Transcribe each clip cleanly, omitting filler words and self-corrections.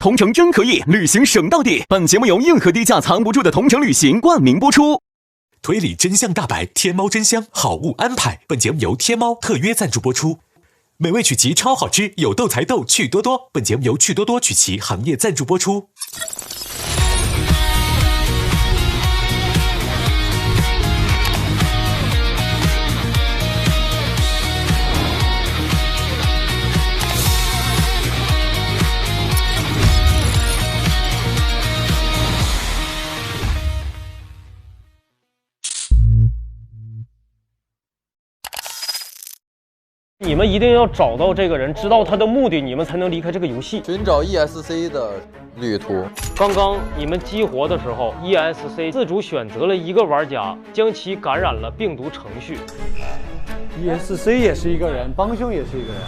同城真可以，旅行省到底。本节目由硬核低价藏不住的同城旅行冠名播出。推理真相大白，天猫真香，好物安排。本节目由天猫特约赞助播出。美味曲奇超好吃，有豆才豆，趣多多。本节目由趣多多曲奇行业赞助播出。你们一定要找到这个人，知道他的目的，你们才能离开这个游戏。寻找 ESC 的旅途。刚刚你们激活的时候 ，ESC 自主选择了一个玩家，将其感染了病毒程序。ESC 也是一个人，帮凶也是一个人。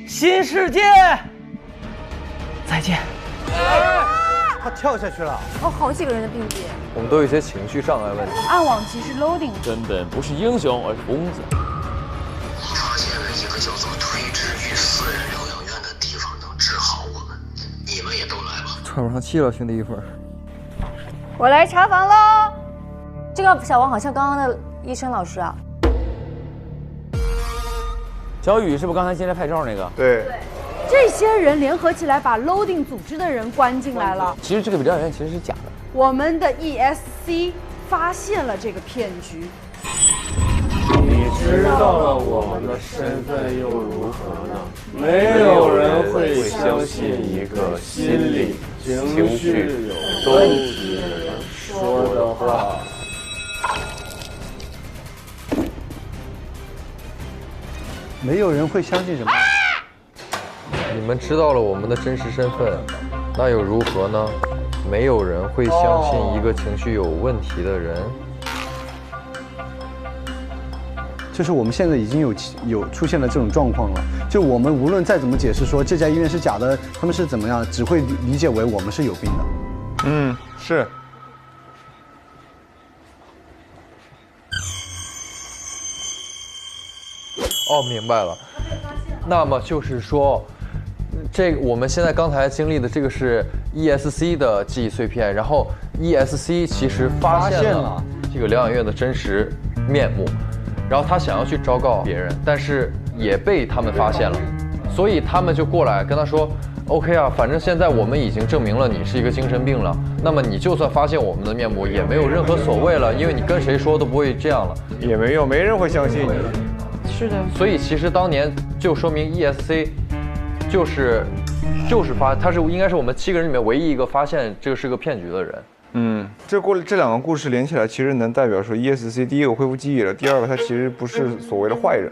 新世界，再见。他跳下去了。哦，好几个人的并列。我们都有一些情绪障碍问题。暗网其实 loading。根本不是英雄，而是疯子。我发现了一个叫做退治与私人疗养院的地方能治好我们，你们也都来吧。喘不上气了，兄弟一会儿。我来查房喽。这个小王好像刚刚的医生老师啊。小雨是不是刚才进来拍照那个？对。这些人联合起来把 loading 组织的人关进来了。其实这个疗养院其实是假的。我们的 ESC 发现了这个骗局。你知道了我们的身份又如何呢？没有人会相信一个心理情绪有问题的人说的话。没有人会相信什么？你们知道了我们的真实身份，那又如何呢？没有人会相信一个情绪有问题的人。就是我们现在已经有出现了这种状况了。就我们无论再怎么解释说这家医院是假的，他们是怎么样，只会理解为我们是有病的。嗯，是。哦，明白了。那么就是说，这个我们现在刚才经历的这个是 ESC 的记忆碎片，然后 ESC 其实发现了这个疗养院的真实面目，然后他想要去昭告别人，但是也被他们发现了，所以他们就过来跟他说 ：“OK 啊，反正现在我们已经证明了你是一个精神病了，那么你就算发现我们的面目也没有任何所谓了，因为你跟谁说都不会这样了，也没用，没人会相信你。”是的，所以其实当年就说明 ESC 就是他是应该是我们7个人里面唯一一个发现这个是个骗局的人。嗯，这两个故事连起来，其实能代表说 ESC 第一个恢复记忆了，第二个他其实不是所谓的坏人。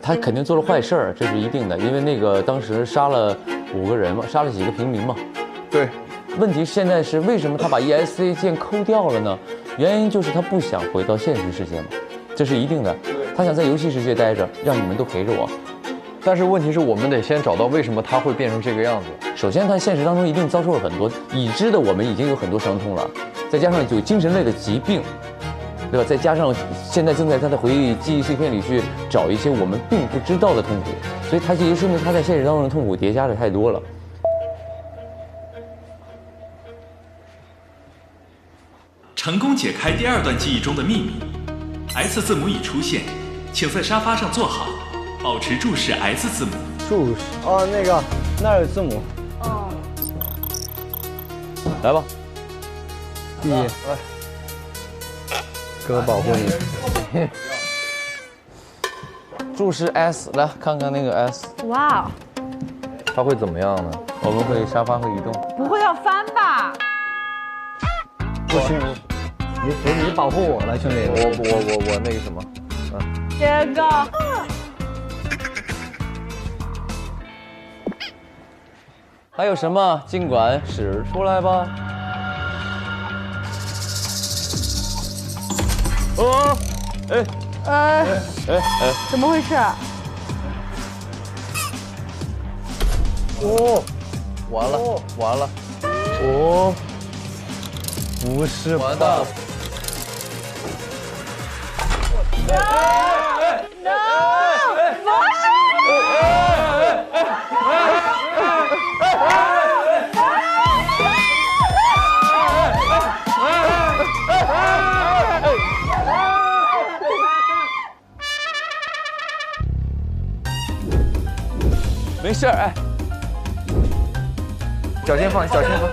他肯定做了坏事儿，这是一定的，因为那个当时杀了5个人嘛，杀了几个平民嘛。对。问题现在是为什么他把 ESC 键抠掉了呢？原因就是他不想回到现实世界嘛，这是一定的。他想在游戏世界待着，让你们都陪着我。但是问题是我们得先找到为什么他会变成这个样子。首先，他现实当中一定遭受了很多已知的，我们已经有很多伤痛了，再加上有精神类的疾病，对吧？再加上现在正在他的回忆记忆碎片里去找一些我们并不知道的痛苦，所以他就说明他在现实当中的痛苦叠加的太多了。成功解开第2段记忆中的秘密 ，S 字母已出现，请在沙发上坐好，保持注视 S 字母。注视哦，那儿有字母。哦。来吧。第一，来，哥保护你。注视 S， 来看看那个 S。哇哦。他会怎么样呢？我们会沙发会移动。不会要翻吧？不行，你保护我来，兄弟。我那个什么，这个。还有什么？尽管使出来吧。哦，怎么回事？哦，完了，哦，不是完蛋了。No，不是。没事儿，哎，脚先放，脚先放。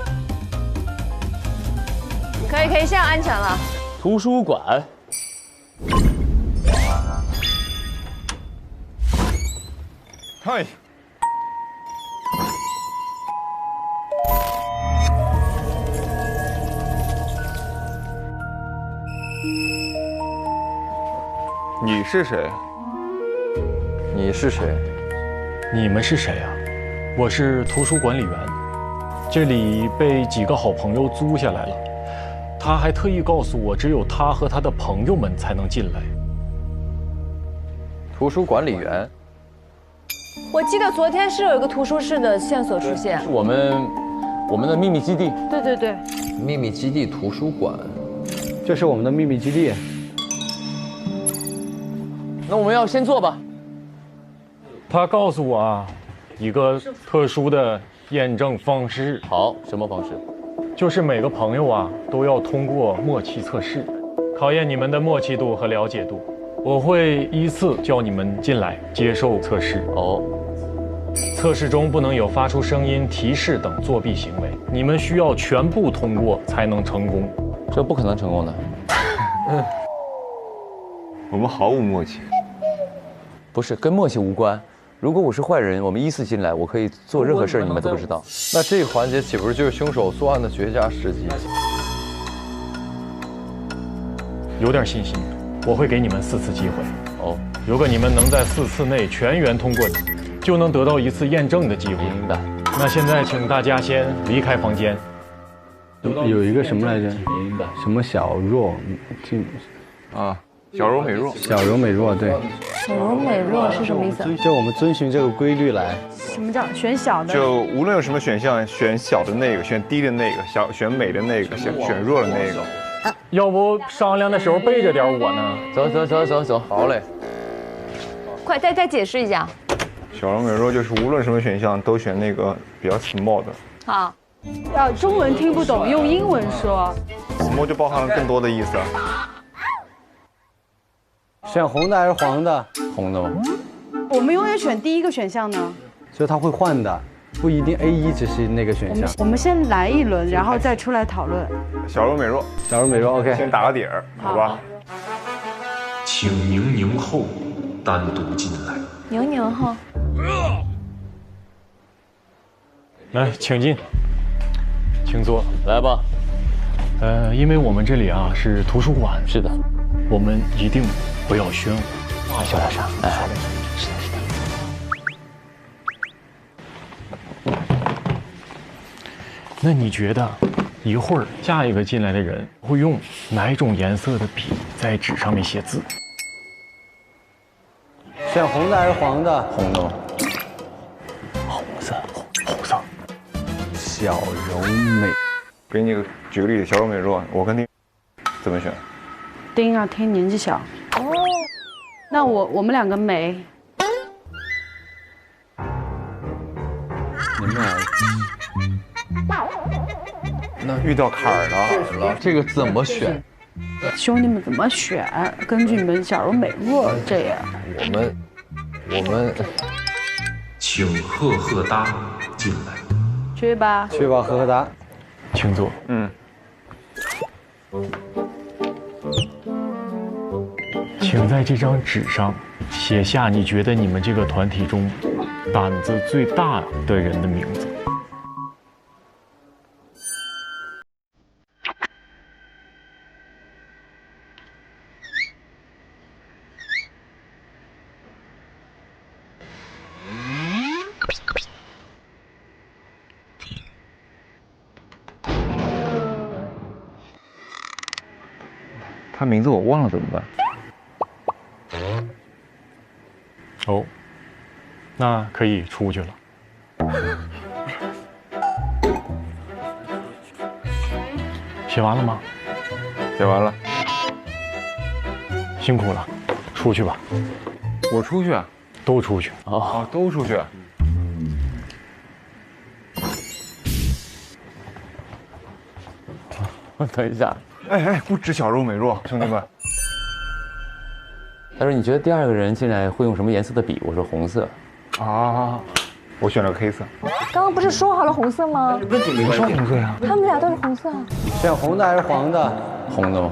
可以，现在安全了。图书馆。嗨。你是谁？你是谁？你们是谁啊？我是图书管理员，这里被几个好朋友租下来了。他还特意告诉我，只有他和他的朋友们才能进来。图书管理员。我记得昨天是有一个图书室的线索出现，是我们的秘密基地。对，秘密基地图书馆，这是我们的秘密基地。那我们要先做吧。他告诉我啊，一个特殊的验证方式。好，什么方式？就是每个朋友啊都要通过默契测试，考验你们的默契度和了解度。我会依次叫你们进来接受测试。哦，测试中不能有发出声音、提示等作弊行为，你们需要全部通过才能成功。这不可能成功的。我们毫无默契。不是跟默契无关。如果我是坏人，我们依次进来，我可以做任何事儿，你们都不知道。那这个环节岂不是就是凶手作案的绝佳时机？有点信心，我会给你们4次机会。哦，如果你们能在4次内全员通过，就能得到1次验证的机会。明白。那现在请大家先离开房间。有一个什么来着？明白。什么小弱，啊，小柔美弱。小柔美弱，对。小柔美弱是什么意思？就我们遵循这个规律来。什么叫选小的？就无论有什么选项，选小的那个，选低的那个，选美的那个，选弱的那个。要不商量的时候背着点我呢？走，好嘞。快再解释一下。小柔美弱就是无论什么选项都选那个比较 small 的。好。要中文听不懂，用英文说。small 就包含了更多的意思。选红的还是黄的？红的吗？我们永远选第一个选项呢。所以它会换的，不一定 A1只是那个选项。我们先来一轮，然后再出来讨论。小柔美弱，小柔美弱 ，OK。先打个底儿，好吧？请宁后单独进来。宁后。来，请进，请坐，来吧。因为我们这里啊是图书馆，是的，我们一定不要喧哗。小大傻，哎，是的。那你觉得，一会儿下一个进来的人会用哪种颜色的笔在纸上面写字？选红的还是黄的？红的吗？红色。小柔美，给你举个例子，小柔美弱，我跟丁怎么选？丁啊，丁年纪小。哦。那我们两个美。你们俩。那遇到坎儿了，这个怎么选？兄弟们怎么选？根据你们小柔美弱这样。我们，请赫达进来。去吧，赫达，请坐。请在这张纸上写下你觉得你们这个团体中胆子最大的人的名字。他名字我忘了怎么办？哦，那可以出去了。写完了吗？写完了。辛苦了，出去吧。我出去啊？都出去。哦，都出去。等一下。哎，不止小柔美弱，兄弟们。他说：“你觉得第二个人进来会用什么颜色的笔？”我说：“红色。”啊，我选了黑色。刚刚不是说好了红色吗？没说红色呀。他们俩都是红色。选红的还是黄的？红的吗？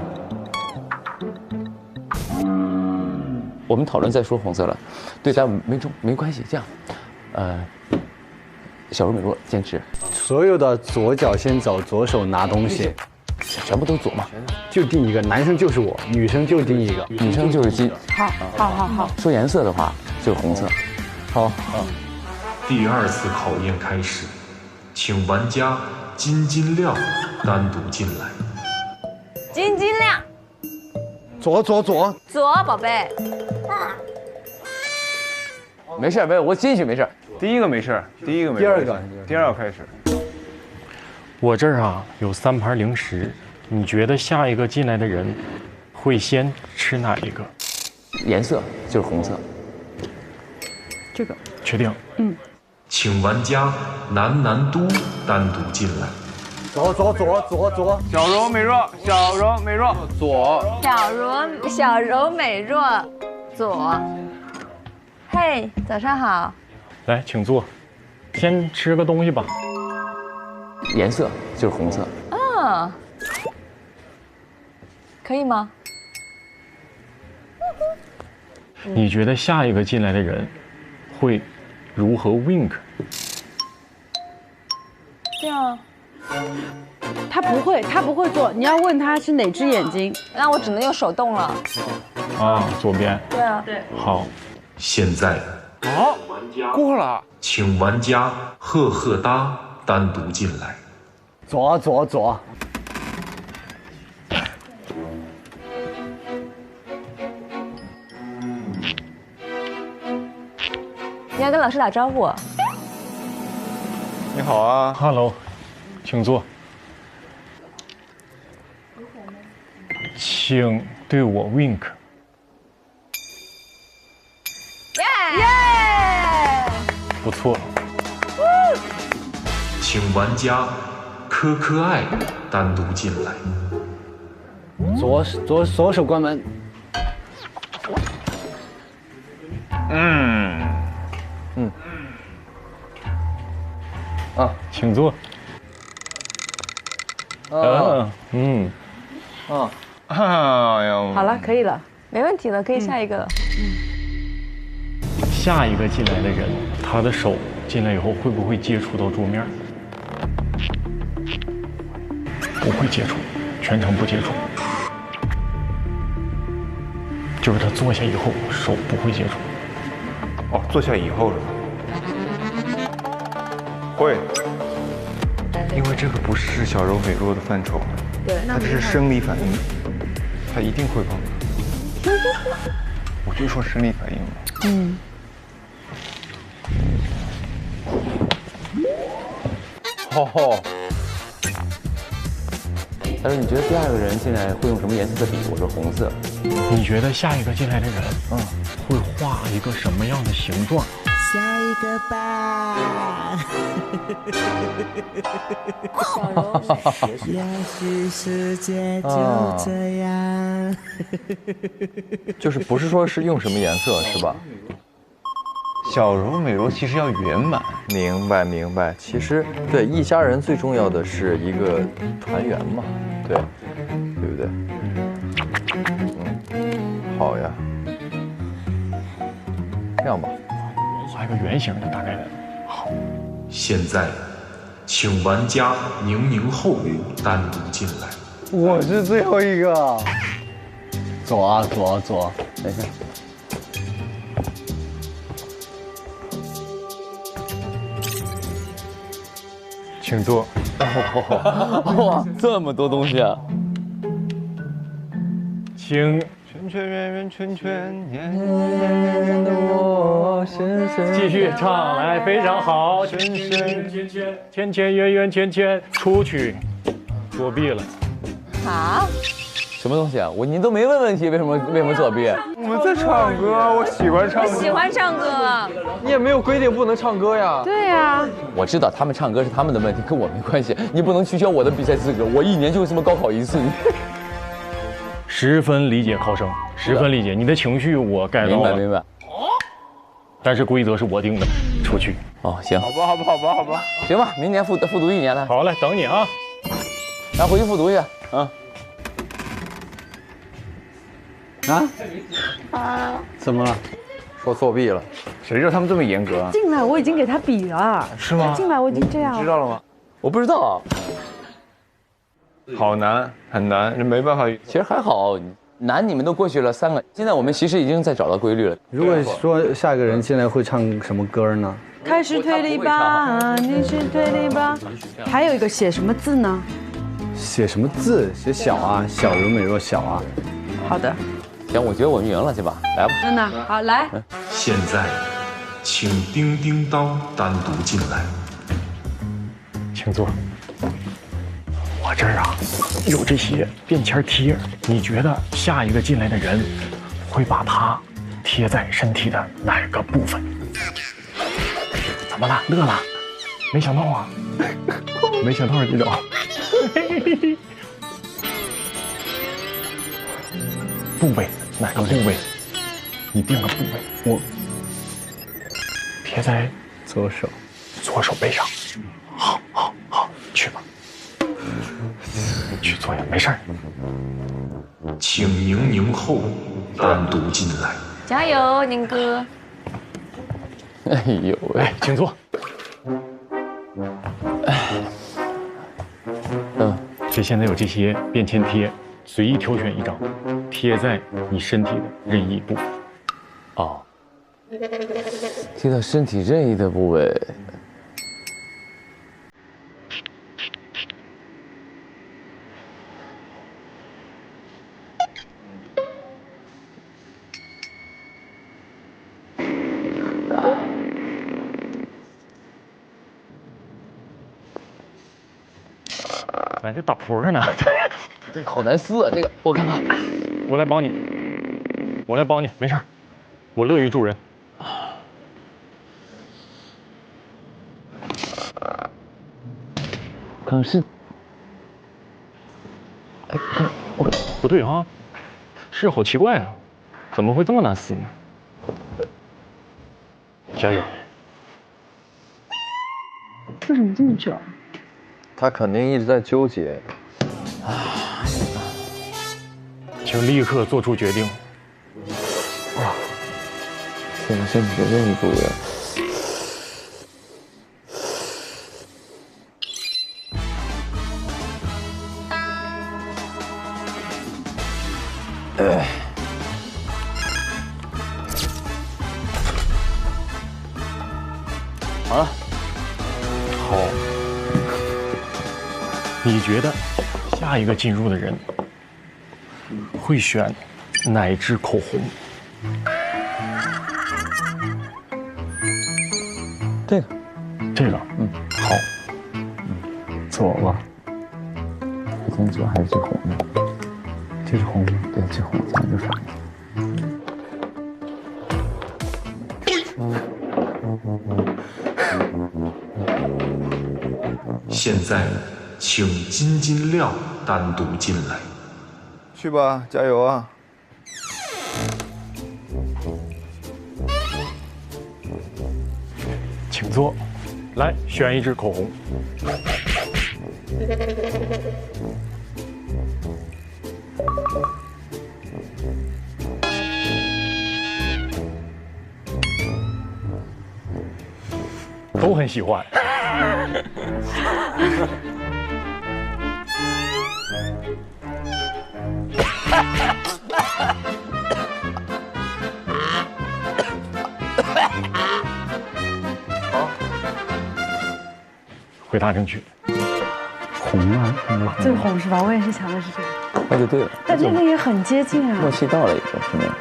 我们讨论再说红色了，对，咱们没中没关系。这样，小柔美若坚持，所有的左脚先走，左手拿东西，全部都左嘛，就定一个，男生就是我，女生就定一个，女生就是金。好。说颜色的话就是红色。好。第2次考验开始，请玩家金金亮单独进来。金金亮，左，左，宝贝。没事，没有，我进去没事。第一个没事，第二个开始。我这儿啊有3盘零食，你觉得下一个进来的人会先吃哪一个？颜色就是红色。这个确定？请玩家南都单独进来。左。小柔美若，左。小柔美若，左。嘿，早上好。来，请坐。先吃个东西吧。颜色就是红色。可以吗？你觉得下一个进来的人会如何 wink？ 这样。他不会做，你要问他是哪只眼睛。那我只能用手动了。左边。对啊。对。好。现在，过了。请玩家赫哒单独进来。左。你要跟老师打招呼。你好啊 ，Hello， 请坐。请对我 wink。耶！不错。请玩家可爱单独进来。左手关门。请坐。好了，可以了，没问题了，可以下一个了。下一个进来的人，他的手进来以后会不会接触到桌面？不会接触，全程不接触。就是他坐下以后，手不会接触。坐下以后是吧？会，因为这个不是小柔美若的范畴，对，它只是生理反应，它一定会碰的。我就说生理反应嘛。他说：“你觉得第2个人进来会用什么颜色的笔？”我说：“红色。”你觉得下一个进来的人，会画一个什么样的形状？下一个吧。也许世界就这样。就是不是说是用什么颜色是吧？小柔美若其实要圆满。明白。其实对一家人最重要的是一个团圆嘛，对不对？好呀。这样吧。画一个圆形的，大概的。好。现在，请玩家宁后单独进来。我是最后一个。左。等一下。请坐。哇，这么多东西啊！请圈圆圆的我，继续唱来，非常好。圈圆圆圈，出去，作弊了。好。什么东西啊？您都没问问题，为什么作弊？我们在唱歌，我喜欢唱歌。喜欢唱歌。你也没有规定不能唱歌呀。对呀。我知道他们唱歌是他们的问题，跟我没关系。你不能取消我的比赛资格，我1年就这么高考一次。十分理解考生，十分理解你的情绪，我 get 到了。明白。但是规则是我定的，出去。哦，行。好吧，好吧，好吧，好吧。行吧，明年复读1年了。好嘞，等你啊。咱回去复读去啊。怎么了？说作弊了。谁知道他们这么严格啊？进来我已经给他比了，是吗？进来我已经这样了。知道了吗？我不知道。好难，很难，这没办法。其实还好，难你们都过去了3个，现在我们其实已经在找到规律了。如果说下一个人进来会唱什么歌呢？开始推理吧，你是推理吧。还有一个写什么字呢？写什么字？写小啊，小如美若小啊。好的。行，我觉得我们赢了，去吧，来吧。真的，好来。现在，请叮叮当单独进来。请坐。我这儿啊有这些便签贴，你觉得下一个进来的人会把它贴在身体的哪个部分？怎么了？乐了？没想到啊，没想到这种。部位哪个部位？你定个部位，我贴在左手背上。好，去吧。去坐下，没事儿。请宁后单独进来。加油，宁哥！哎呦喂，请坐。这现在有这些便签贴，随意挑选一张，贴在你身体的任意部分。哦，贴到身体任意的部位。咱这打扑克呢，这好难撕啊！这个我看看，我来帮你，没事儿，我乐于助人。可是，哎，我不对啊，是好奇怪啊，怎么会这么难撕呢？加油！为什么这么久？他肯定一直在纠结。请立刻做出决定。哇，贴到身体的任意部位。好了，好。你觉得下一个进入的人会选哪一支口红？这个，好，左吧。我先左还是这红的？这是红的，对，这红咱就反的。现在，请金亮单独进来。去吧，加油啊！请坐，来选一支口红。都很喜欢。好，回答正确。红啊，这个红是吧？我也是想的是这个。那就对了。但这个也很接近啊。默契到了一个，是没有？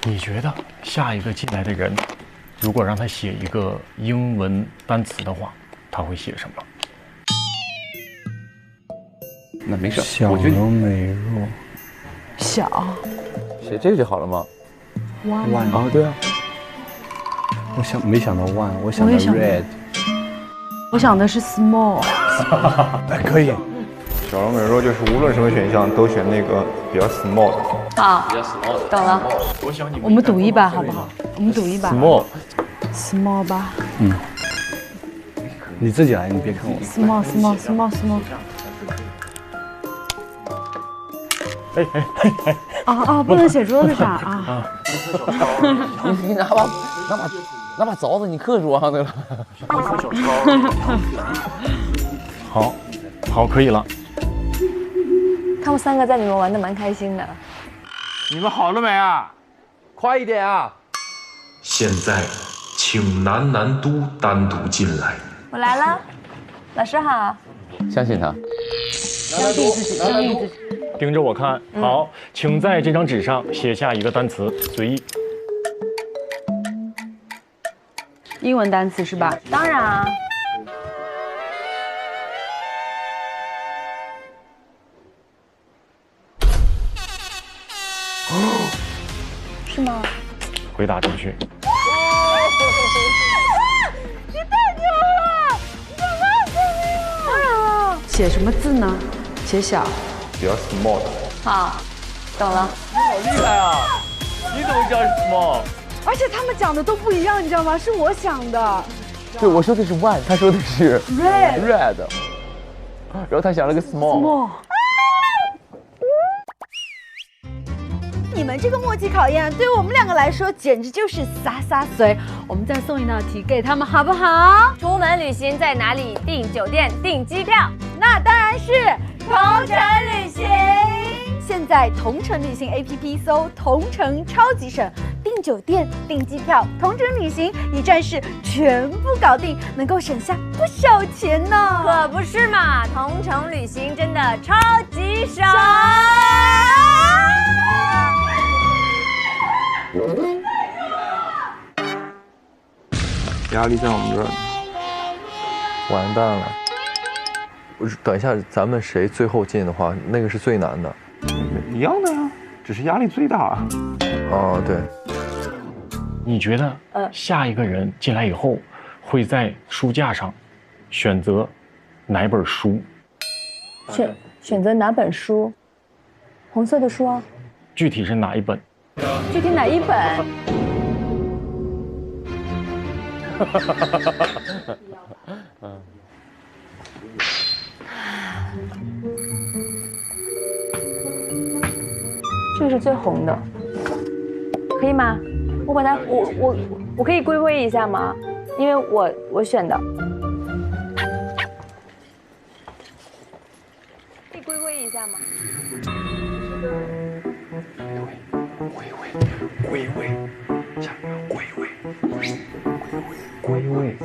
你觉得下一个进来的人，如果让他写一个英文单词的话，他会写什么？那没事，小柔美若。小。写这个就好了吗？万啊，对啊。没想到 one， 我想到 red。我想的是 small。哎，可以。小柔美若就是无论什么选项都选那个比较 small 的。好，懂了。我们赌一把好不好？我们赌一把。 small 吧。嗯。你自己来，你别看我。small。哎。啊，不能写桌子上啊。你拿把凿子，你刻桌上去了。好，可以了。他们3个在里面玩的蛮开心的。你们好了没啊？快一点啊！现在，请南都单独进来。我来了，老师好。相信他。相信自己。盯着我看。好，请在这张纸上写下一个单词，随意。英文单词是吧？当然啊。是吗？回答正确。你太牛了！你怎么这么当然了。写什么字呢？写小。比较 small 的。好，懂了。你好厉害啊！你怎么知道是 small？ 而且他们讲的都不一样，你知道吗？是我想的。对，我说的是 one， 他说的是 red， 然后他想了个 small。你们这个默契考验，对于我们2个来说，简直就是洒水。我们再送一道题给他们，好不好？出门旅行在哪里订酒店、订机票？那当然是同程旅行。现在同程旅行 APP 搜同程超级省，订酒店、订机票，同程旅行一站式全部搞定，能够省下不少钱呢。可不是嘛，同程旅行真的超级省。压力在我们这儿。完蛋了！等一下，咱们谁最后进的话，那个是最难的。一样的呀，只是压力最大。哦，对。你觉得下一个人进来以后，会在书架上选择哪本书？选择哪本书？红色的书啊。具体是哪一本？具体哪一本？这个是最红的，可以吗？我把它，我可以归位一下吗？因为我选的，可以归位一下吗？归位，下面归位。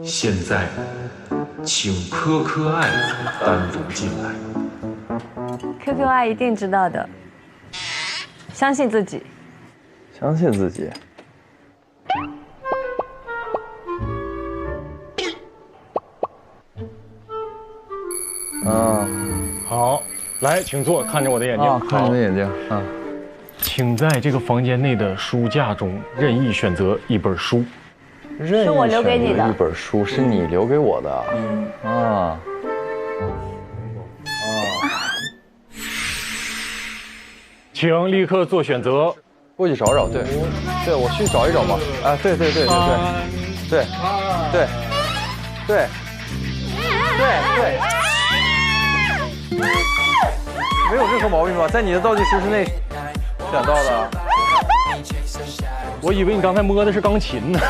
现在，请柯爱单独进来。QQ 爱一定知道的，相信自己，相信自己。好，来，请坐，看着我的眼睛。看你的眼睛啊。请在这个房间内的书架中任意选择一本书。是我留给你的一本书，是你留给我的。请立刻做选择。过去找找，对，我去找一找嘛。啊，对，没有任何毛病吧？在你的倒计时之内选到的。我以为你刚才摸的是钢琴呢。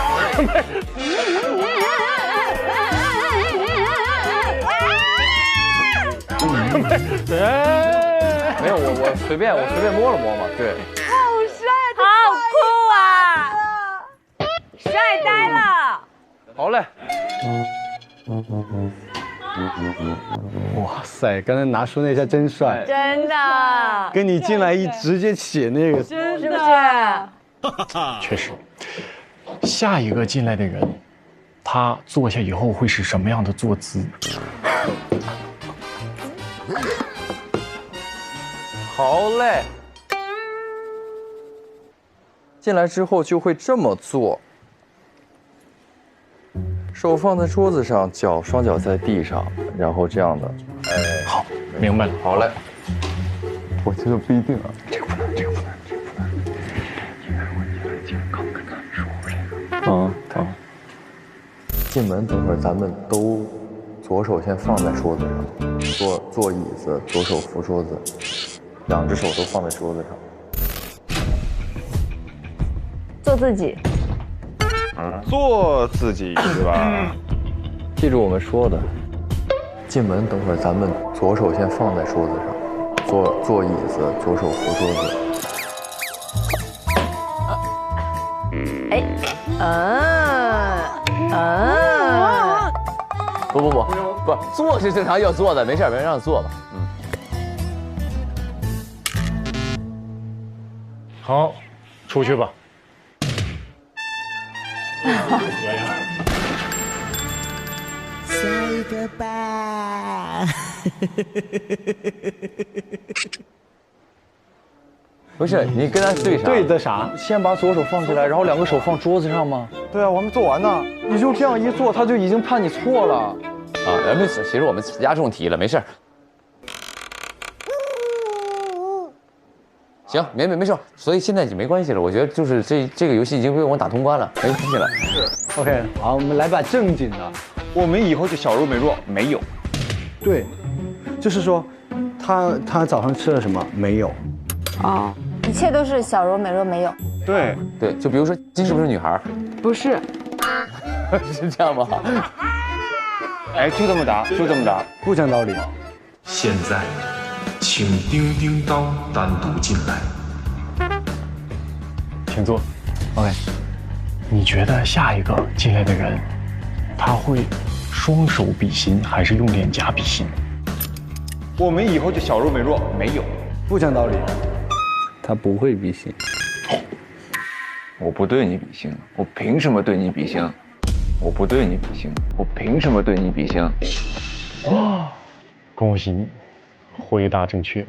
没有，我随便摸了摸嘛。对。好帅，好酷啊！帅呆了。好嘞。哇塞，刚才拿书那下真帅，真的。跟你进来直接写那个，是不是？确实。下一个进来的人，他坐下以后会是什么样的坐姿？好嘞。进来之后就会这么做，手放在桌子上，双脚在地上，然后这样的。好，明白了。好嘞。我觉得不一定啊。这个不能。进门等会儿咱们都左手先放在桌子上，坐椅子，左手扶桌子，2只手都放在桌子上。做自己。做自己是吧？记住我们说的，进门等会儿咱们左手先放在桌子上，坐椅子，左手扶桌子。不，坐是正常要坐的，没事，别人让坐吧。好，出去吧。下一个吧。不是，你跟他对啥？对的啥？先把左手放起来，然后2个手放桌子上吗？对啊，我还没做完呢。你就这样一做，他就已经判你错了。啊，没事，其实我们压重题了，没事。行，没事，所以现在就没关系了。我觉得就是这个游戏已经被我打通关了，没关系了。是 OK， 好，我们来把正经的。我们以后就小柔美若没有。对，就是说，他早上吃了什么？没有。哦，一切都是小柔美若没有。对，就比如说金是不是女孩？不是。是这样吗？哎，就这么答，不讲道理。现在，请叮叮当单独进来。请坐。OK， 你觉得下一个进来的人，他会双手比心还是用脸颊比心？我们以后就小柔美若没有。不讲道理。他不会比心。我不对你比心，我凭什么对你比心？我不对你比心，我凭什么对你比心？恭喜你，回答正确。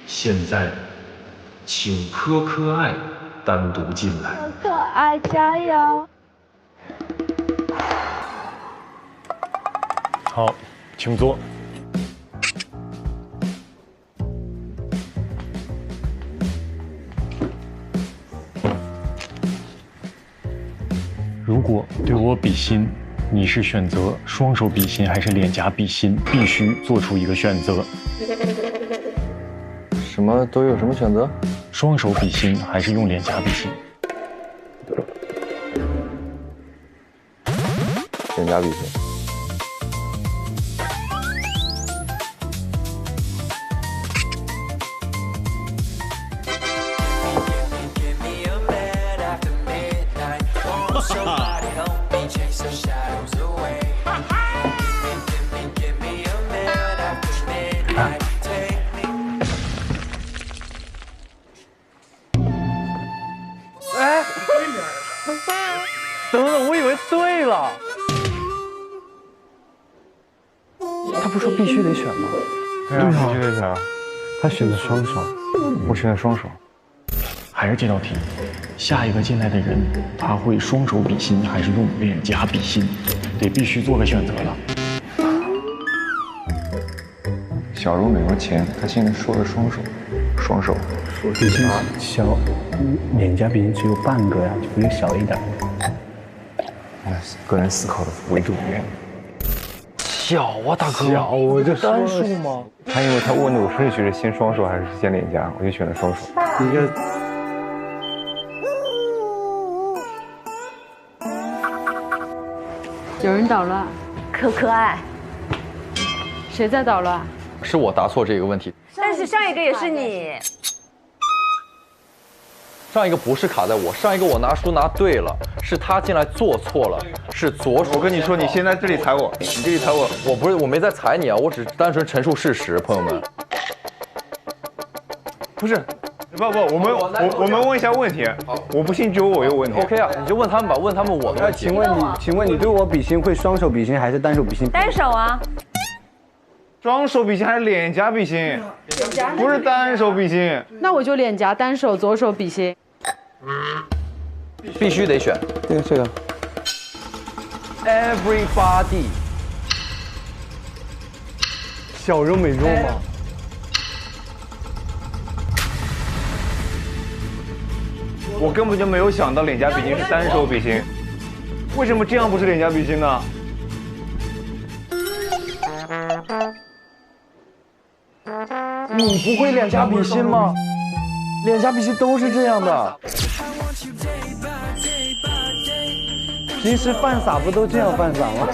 现在，请柯柯爱单独进来。可爱，加油！好，请坐。如果对我比心，你是选择双手比心还是脸颊比心？必须做出一个选择。什么都有什么选择？双手比心还是用脸颊比心？脸颊比心。等，我以为对了。他不是说必须得选吗？对啊，必须得选。他选的双手，我选的双手。还是这道题，下一个进来的人，他会双手比心还是用脸颊比心？得必须做个选择了。小柔美若前，他现在说的双手。比心小，脸颊比心只有半个呀，就比较小一点。个人思考的维度不一样。小啊，大哥，小我就单数吗？他因为他问的我顺序是先双手还是先脸颊，我就选了双手。你这。有人捣乱，可爱。谁在捣乱？是我答错这个问题。但是上一个也是你。上一个不是卡在我，上一个我拿书拿对了，是他进来做错了，是左手。我跟你说，你先在这里踩我，你这里踩我。我没在踩你啊，我只单纯陈述事实，朋友们。不是，不，我们问一下问题。我不信只有我有问题。 OK 啊，你就问他们吧，问他们我的问题。请问你对我比心会双手比心还是单手比心？单手啊。双手比心还是脸颊比心？不是单手比心。那我就脸颊单手，左手比心。必须得选。这个。Everybody， 小肉美肉吗？我根本就没有想到脸颊比心是单手比心，为什么这样不是脸颊比心呢？你不会脸颊比心吗？脸颊比心都是这样的。平时犯傻不都这样犯傻吗？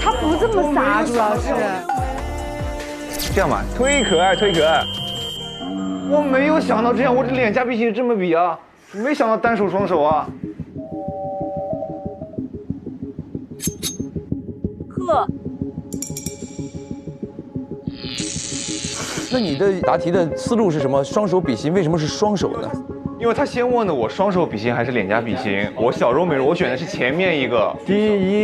他不这么撒，主要是。这样吧，忒可爱，忒可爱。我没有想到这样，我这脸颊比心这么比啊，没想到单手双手啊。呵。那你的答题的思路是什么？双手比心，为什么是双手呢？因为他先问的我双手比心还是脸颊比心，我小肉美肉，我选的是前面一个。第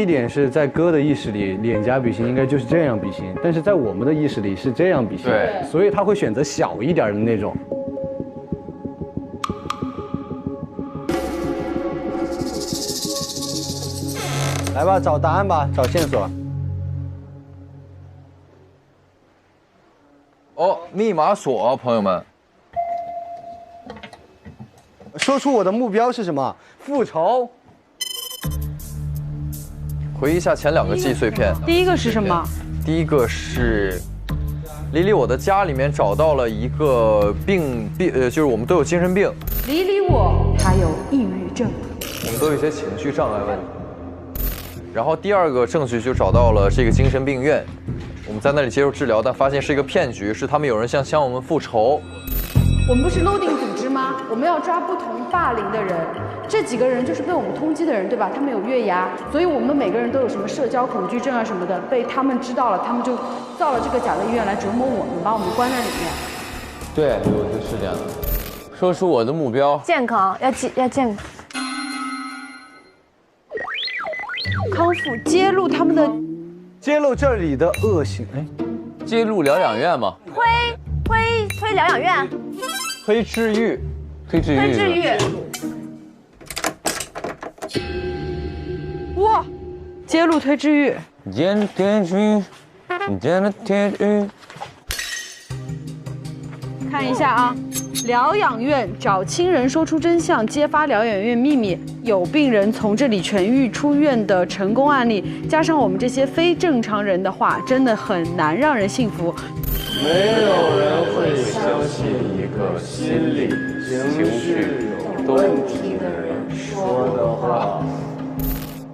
一点是在哥的意识里，脸颊比心应该就是这样比心，但是在我们的意识里是这样比心，对，所以他会选择小一点的那种。来吧，找答案吧，找线索。哦，密码锁，朋友们。说出我的目标是什么？复仇。回忆一下前2个记忆碎片。第一个是什么？第一个是李李我的家里面找到了一个就是我们都有精神病。李李我他有抑郁症，我们都有一些情绪障碍问题。然后第2个证据就找到了这个精神病院，我们在那里接受治疗，但发现是一个骗局，是他们有人向我们复仇。我们不是 loading 组织吗？我们要抓不同霸凌的人，这几个人就是被我们通缉的人，对吧？他们有月牙，所以我们每个人都有什么社交恐惧症啊什么的，被他们知道了，他们就造了这个假的医院来折磨我们，把我们关在里面。对，我觉得是这样的。说出我的目标，健康要健康。康复揭露他们的，揭露这里的恶行，哎，揭露疗养院嘛，推疗养院，推治愈，推治愈，哇，揭露推治愈，看一下啊，疗养院找亲人说出真相，揭发疗养院秘密，有病人从这里痊愈出院的成功案例，加上我们这些非正常人的话，真的很难让人信服。没有人会相信一个心理情绪有问题的人说的话。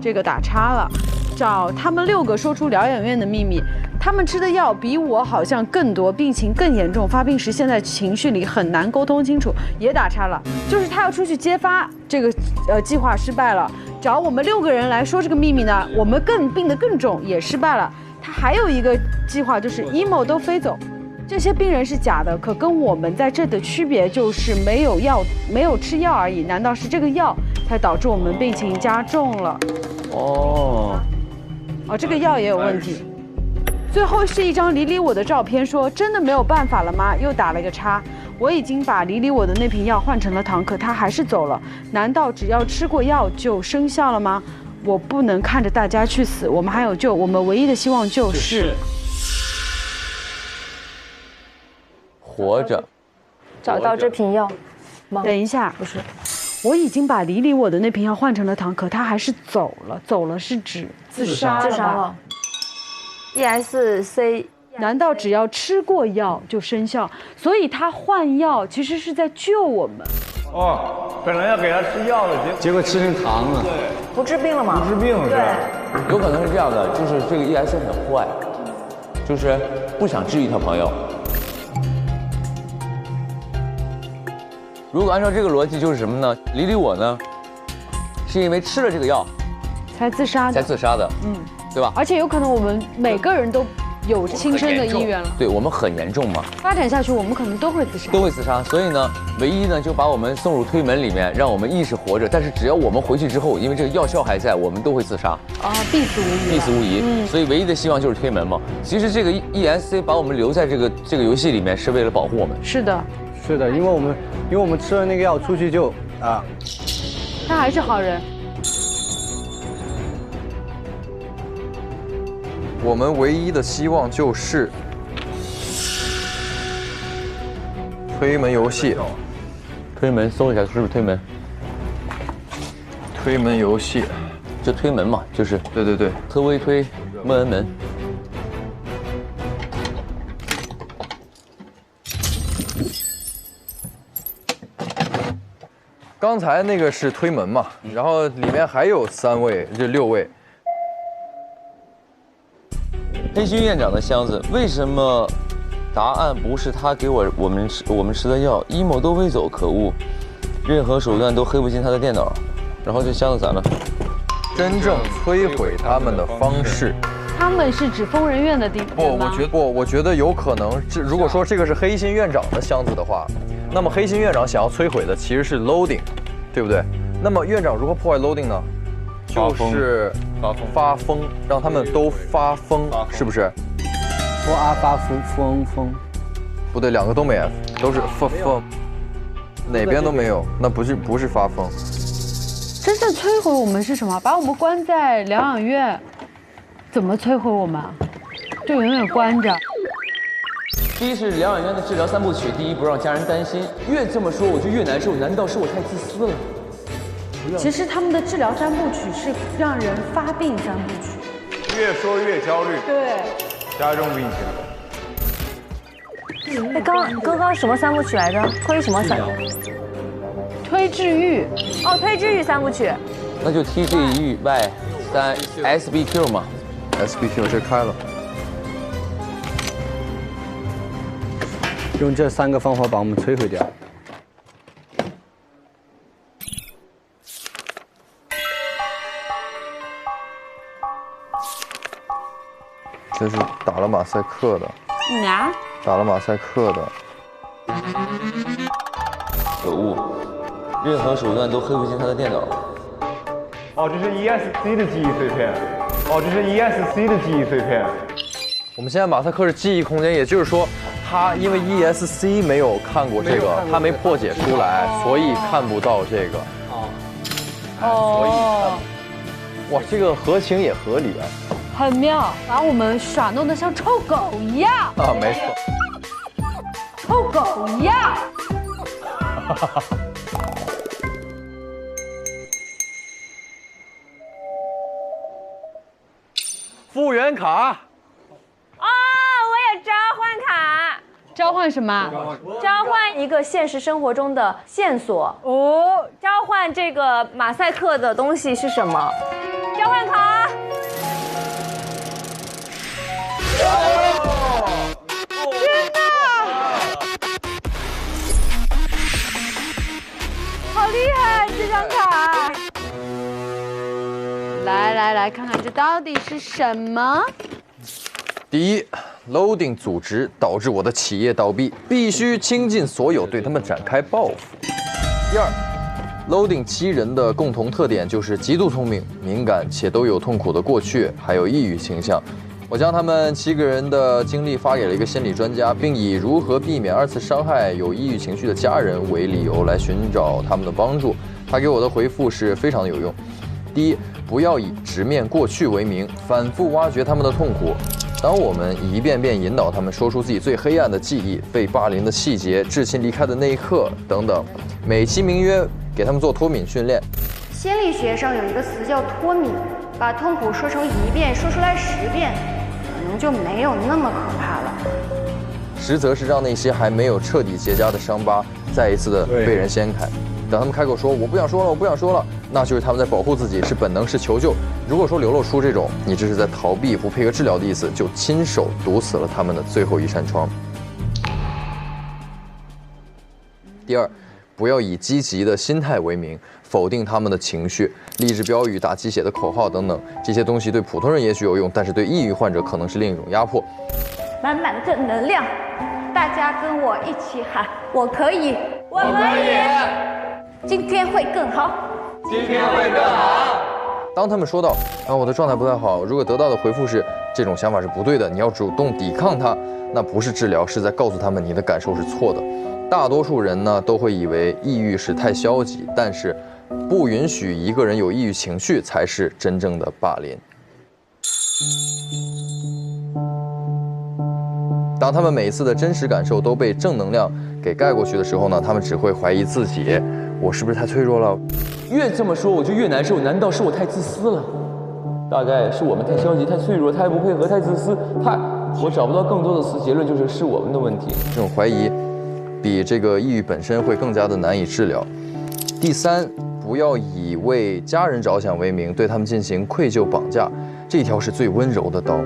这个打叉了。找他们6个说出疗养院的秘密，他们吃的药比我好像更多，病情更严重，发病时现在情绪里很难沟通清楚，也打叉了。就是他要出去揭发这个计划失败了，找我们6个人来说这个秘密呢，我们病得更重，也失败了。他还有一个计划就是 emo 都飞走。这些病人是假的，可跟我们在这的区别就是没有吃药而已。难道是这个药才导致我们病情加重了？哦，这个药也有问题。最后是一张李李我的照片，说真的没有办法了吗？又打了个叉。我已经把李李我的那瓶药换成了糖，可他还是走了。难道只要吃过药就生效了吗？我不能看着大家去死，我们还有救，我们唯一的希望就是活着。找到这瓶药吗？等一下，不是，我已经把李李我的那瓶药换成了糖，可他还是走了。走了是指自杀了。ESC 难道只要吃过药就生效？所以他换药其实是在救我们。本来要给他吃药的，结果吃成糖了。不治病了吗？不治病了，对，有可能是这样的，就是这个 ESC 很坏，就是不想治愈他朋友。如果按照这个逻辑，就是什么呢？李李我呢，是因为吃了这个药才自杀的，对吧？而且有可能我们每个人都有轻生的意愿了。对，我们很严重嘛。发展下去，我们可能都会自杀。所以呢，唯一呢就把我们送入推门里面，让我们意识活着。但是只要我们回去之后，因为这个药效还在，我们都会自杀。必死无疑。所以唯一的希望就是推门嘛。其实这个 ESC 把我们留在这个游戏里面，是为了保护我们。是的，因为我们吃了那个药出去就他还是好人。我们唯一的希望就是推门游戏。推门，搜一下是不是推门？推门游戏，就推门嘛，就是。对对对，特微推，莫恩门。刚才那个是推门嘛，然后里面还有3位，这6位。黑心院长的箱子，为什么答案不是他给我们吃的药？阴谋都未走，可恶！任何手段都黑不进他的电脑。然后这箱子咋了？真正摧毁他们的方式，他们是指疯人院的地方吗？我觉得有可能，如果说这个是黑心院长的箱子的话，那么黑心院长想要摧毁的其实是 loading， 对不对？那么院长如何破坏 loading 呢？就是发疯，让他们都发疯，是不是？发疯，不对，2个都没 F， 都是疯，哪边都没有，那不是发疯。真正摧毁我们是什么？把我们关在疗养院，怎么摧毁我们？就永远关着。第一是疗养院的治疗3部曲，第一不让家人担心，越这么说我就越难受，难道是我太自私了？其实他们的治疗3部曲是让人发病3部曲，越说越焦虑，对，加重病情。哎，刚刚什么3部曲来着？推什么推治愈。哦，推治愈3部曲。那就 TGY 3 SBQ 嘛 ，SBQ 这开了。用这3个方法把我们摧毁掉。这是打了马赛克的。啊？打了马赛克的。可恶！任何手段都黑不进他的电脑。哦，这是 ESC 的记忆碎片。哦，这是 ESC 的记忆碎片。我们现在马赛克是记忆空间，也就是说，他因为 ESC 没有看过这个，他没破解出来，所以看不到这个。哦。哇，这个合情也合理啊。很妙，把我们耍弄得像臭狗一样。啊，没错。臭狗一样。复原卡。哦，我有召唤卡。召唤什么？召唤一个现实生活中的线索。哦，召唤这个马赛克的东西是什么？召唤卡。天哪！好厉害这张卡！来看看这到底是什么？第一 ，loading 组织导致我的企业倒闭，必须倾尽所有对他们展开报复。第二 ，loading 7人的共同特点就是极度聪明、敏感且都有痛苦的过去，还有抑郁倾向。我将他们7个人的经历发给了一个心理专家，并以如何避免2次伤害有抑郁情绪的家人为理由来寻找他们的帮助。他给我的回复是非常的有用。第一，不要以直面过去为名，反复挖掘他们的痛苦。当我们一遍遍引导他们说出自己最黑暗的记忆、被霸凌的细节、至亲离开的那一刻等等，美其名曰给他们做脱敏训练。心理学上有一个词叫脱敏，把痛苦说成1遍，说出来10遍，可能就没有那么可怕了。实则是让那些还没有彻底结痂的伤疤再一次的被人掀开。等他们开口说我不想说了，我不想说了，那就是他们在保护自己，是本能，是求救。如果说流露出这种你这是在逃避、不配合治疗的意思，就亲手堵死了他们的最后一扇窗。第二，不要以积极的心态为名否定他们的情绪，励志标语、打鸡血的口号等等，这些东西对普通人也许有用，但是对抑郁患者可能是另一种压迫。满满的正能量，大家跟我一起喊：我可以，我可以，今天会更好，今天会更好。当他们说到我的状态不太好，如果得到的回复是这种想法是不对的，你要主动抵抗它，那不是治疗，是在告诉他们你的感受是错的。大多数人呢都会以为抑郁是太消极，但是不允许一个人有抑郁情绪才是真正的霸凌。当他们每一次的真实感受都被正能量给盖过去的时候呢，他们只会怀疑自己，我是不是太脆弱了？越这么说我就越难受，难道是我太自私了？大概是我们太消极、太脆弱、太不配合、太自私、我找不到更多的词，结论就是我们的问题。这种怀疑比这个抑郁本身会更加的难以治疗。第三，不要以为家人着想为名对他们进行愧疚绑架，这一条是最温柔的刀。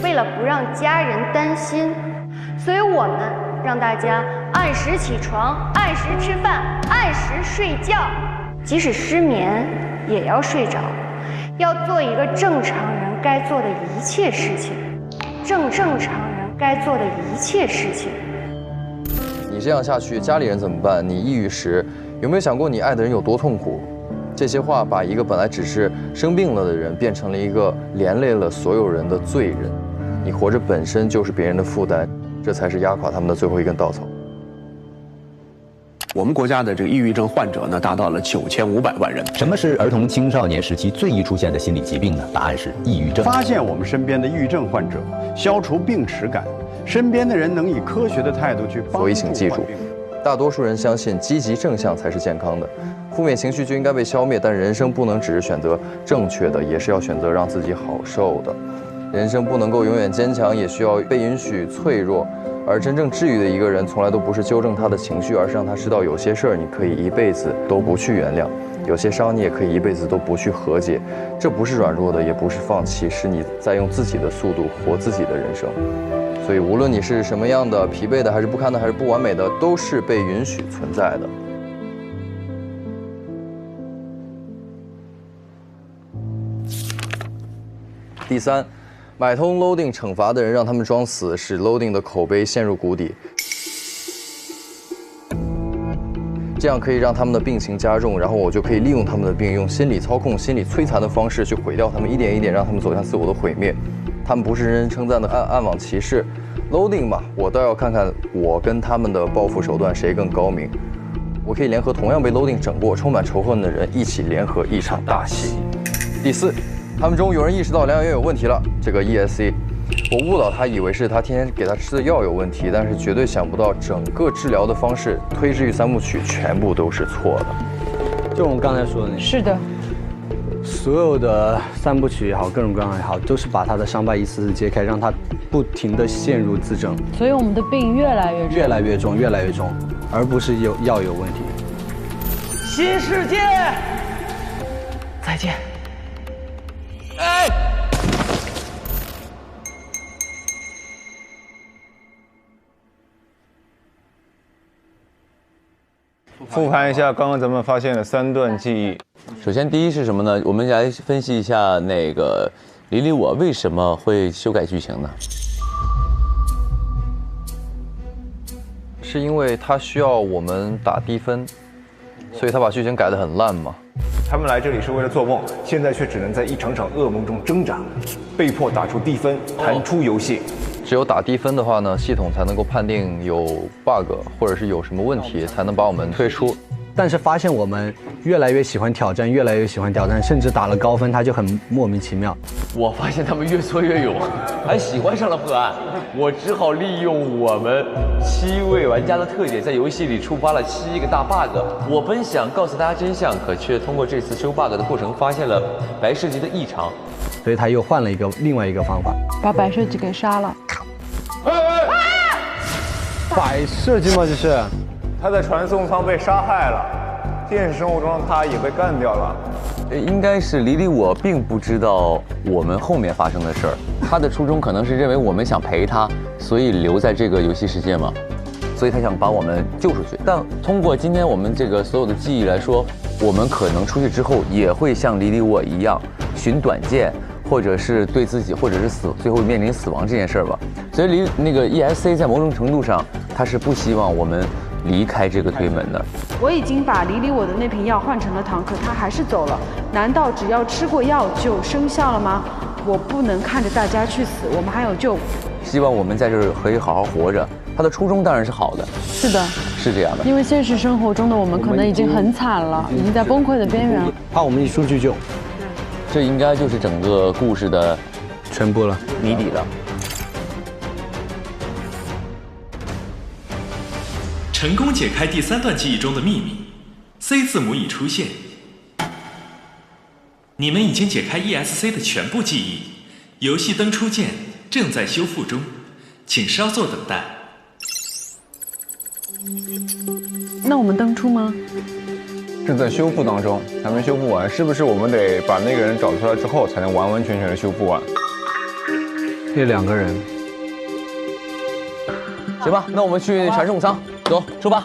为了不让家人担心，所以我们让大家按时起床、按时吃饭、按时睡觉，即使失眠也要睡着，要做一个正常人该做的一切事情，正常人该做的一切事情。你这样下去，家里人怎么办？你抑郁时，有没有想过你爱的人有多痛苦？这些话把一个本来只是生病了的人，变成了一个连累了所有人的罪人。你活着本身就是别人的负担，这才是压垮他们的最后一根稻草。我们国家的这个抑郁症患者呢，达到了9500万人。什么是儿童青少年时期最易出现的心理疾病呢？答案是抑郁症。发现我们身边的抑郁症患者，消除病耻感，身边的人能以科学的态度去帮助。所以请记住，大多数人相信积极正向才是健康的，负面情绪就应该被消灭。但人生不能只是选择正确的，也是要选择让自己好受的。人生不能够永远坚强，也需要被允许脆弱。而真正治愈的一个人，从来都不是纠正他的情绪，而是让他知道有些事儿你可以一辈子都不去原谅，有些伤你也可以一辈子都不去和解。这不是软弱的，也不是放弃，是你在用自己的速度活自己的人生。所以无论你是什么样的，疲惫的还是不堪的还是不完美的，都是被允许存在的。第三，买通 Loading 惩罚的人，让他们装死，使 Loading 的口碑陷入谷底，这样可以让他们的病情加重，然后我就可以利用他们的病，用心理操控、心理摧残的方式去毁掉他们，一点一点让他们走向自我的毁灭。他们不是人人称赞的暗网骑士 ，Loading 嘛，我倒要看看我跟他们的报复手段谁更高明。我可以联合同样被 Loading 整过、充满仇恨的人，一起联合一场大戏。第四，他们中有人意识到疗养院有问题了，这个 ESC， 我误导他，以为是他天天给他吃的药有问题，但是绝对想不到整个治疗的方式，推治愈三部曲全部都是错的。就我们刚才说的那个。是的。所有的三部曲也好，各种各样也好，都是把他的伤疤一次次揭开，让他不停地陷入自证。所以我们的病越来越重，越来越重，越来越重，而不是药有问题。新世界，再见。哎。复盘一下刚刚咱们发现的3段记忆。首先，第一是什么呢？我们来分析一下那个李李我为什么会修改剧情呢？是因为他需要我们打低分，所以他把剧情改得很烂嘛。他们来这里是为了做梦，现在却只能在一场场噩梦中挣扎，被迫打出低分，弹出游戏。只有打低分的话呢，系统才能够判定有 bug 或者是有什么问题，才能把我们退出。但是发现我们越来越喜欢挑战，越来越喜欢挑战，甚至打了高分，他就很莫名其妙。我发现他们越挫越勇，还喜欢上了破案。我只好利用我们7位玩家的特点，在游戏里触发了7个大 bug。我本想告诉大家真相，可却通过这次修 bug 的过程，发现了白设计的异常，所以他又换了另外一个方法，把白设计给杀了。白设计吗？这是。他在传送舱被杀害了，现实生活中他也被干掉了。应该是李李我并不知道我们后面发生的事儿，他的初衷可能是认为我们想陪他，所以留在这个游戏世界嘛，所以他想把我们救出去。但通过今天我们这个所有的记忆来说，我们可能出去之后也会像李李我一样寻短见，或者是对自己，或者是最后面临死亡这件事儿吧。所以那个 ESC 在某种程度上，他是不希望我们离开这个推门的。我已经把李李我的那瓶药换成了糖，可他还是走了。难道只要吃过药就生效了吗？我不能看着大家去死，我们还有救。希望我们在这儿可以好好活着。他的初衷当然是好的。是的，是这样的。因为现实生活中的我们可能已经很惨了，已经在崩溃的边缘了。怕我们一出去就。这应该就是整个故事的全部了，谜底了。成功解开第3段记忆中的秘密 ，C 字母已出现。你们已经解开 ESC 的全部记忆，游戏灯出键正在修复中，请稍作等待。那我们登出吗？正在修复当中，还没修复完，是不是我们得把那个人找出来之后，才能完完全全的修复完？这2个人。行吧，那我们去传送舱，走，出发。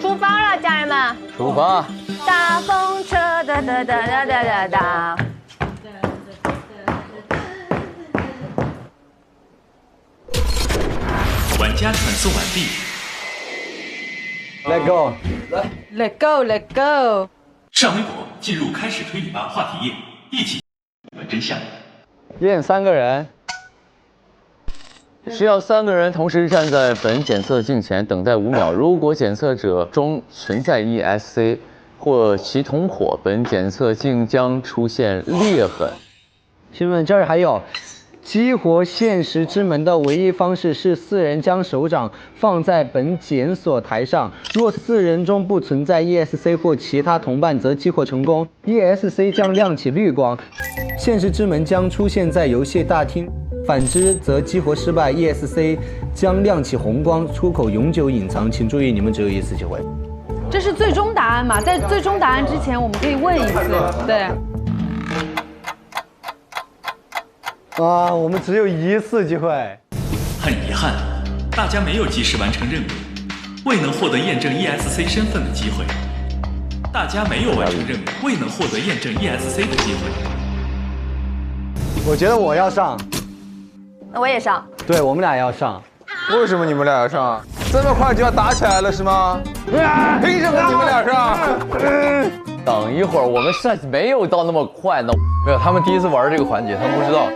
出发了，家人们。出发。大风车哒哒哒哒哒哒哒。玩家传送完毕。Let go， 来 ，Let go，Let go。上微博，进入开始推理吧话题页，一起问真相。验3个人。需要3个人同时站在本检测镜前等待5秒。如果检测者中存在 ESC 或其同伙，本检测镜将出现裂痕。请问这儿还有，激活现实之门的唯一方式是4人将手掌放在本检索台上，若4人中不存在 ESC 或其他同伴，则激活成功 ，ESC 将亮起绿光，现实之门将出现在游戏大厅。反之则激活失败 ，ESC 将亮起红光，出口永久隐藏。请注意，你们只有1次机会。这是最终答案嘛？在最终答案之前，我们可以问1次。对。啊，我们只有1次机会。很遗憾，大家没有及时完成任务，未能获得验证 ESC 身份的机会。大家没有完成任务，未能获得验证 ESC 的机会。我觉得我要上。那我也上。对，我们俩要上。为什么你们俩要上？这么快就要打起来了是吗？凭什么你们俩上？等一会儿，我们上没有到那么快呢。没有，他们第一次玩这个环节，他们不知道。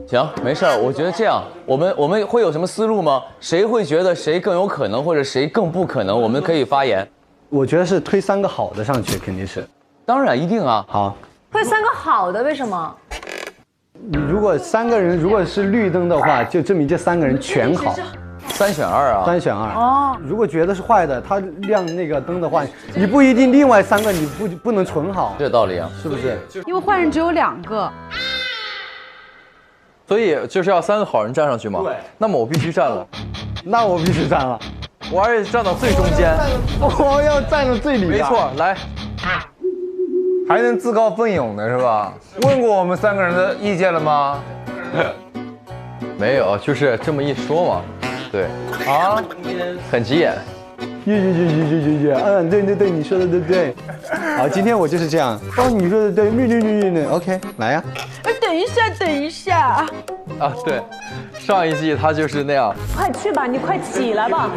行，没事儿。我觉得这样，我们会有什么思路吗？谁会觉得谁更有可能，或者谁更不可能？我们可以发言。我觉得是推3个好的上去，肯定是。当然，一定啊。好。推3个好的，为什么？如果3个人如果是绿灯的话，就证明这3个人全好。3选2啊？3选2。哦。如果觉得是坏的，他亮那个灯的话，你不一定另外3个你不能纯好。这道理啊，是不是？因为坏人只有2个。所以就是要3个好人站上去嘛。对。那么我必须站了。那我必须站了。我而且站到最中间。我要站到最里面。没错，来。还能自告奋勇的是吧？问过我们3个人的意见了吗？没有，就是这么一说嘛。对。啊，很急眼。对，你说的对。好，今天我就是这样。哦，你说的对，绿 ，OK， 来呀。等一下。啊，对，上一季他就是那样。快去吧，你快起来吧。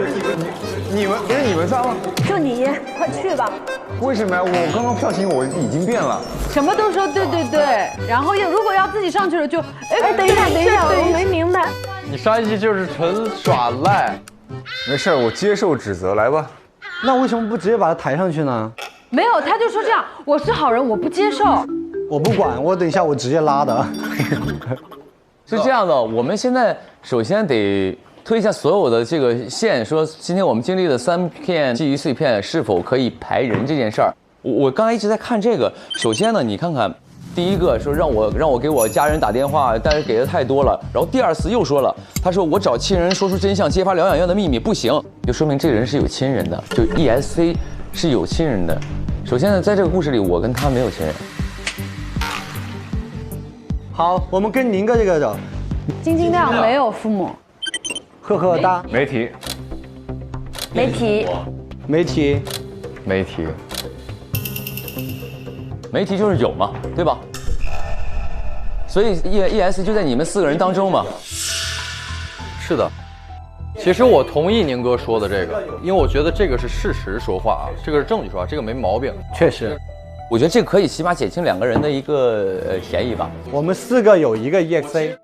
你们不是你们上吗？就你，快去吧。为什么呀？我刚刚票型我已经变了。什么都说对，然后如果要自己上去了就，等一下，我没明白。你上一季就是纯耍赖。没事，我接受指责，来吧。那为什么不直接把他抬上去呢？没有，他就说这样，我是好人，我不接受。我不管，我等一下我直接拉的。是这样的，我们现在首先得推一下所有的这个线，说今天我们经历的3片记忆碎片是否可以排人这件事儿。我刚才一直在看这个，首先呢，你看看，第一个说让我给我家人打电话，但是给的太多了。然后第2次又说了，他说我找亲人说出真相，揭发疗养院的秘密，不行，就说明这个人是有亲人的，就 ESC 是有亲人的。首先呢，在这个故事里，我跟他没有亲人。好，我们跟宁哥这个走。晶晶亮没有父母。呵哒。没提。没提就是有嘛，对吧？所以 ES 就在你们4个人当中嘛。是的。其实我同意宁哥说的这个，因为我觉得这个是事实说话啊，这个是证据说话，这个没毛病。确实。我觉得这个可以起码减轻2个人的一个嫌疑吧。我们4个有1个 EXA，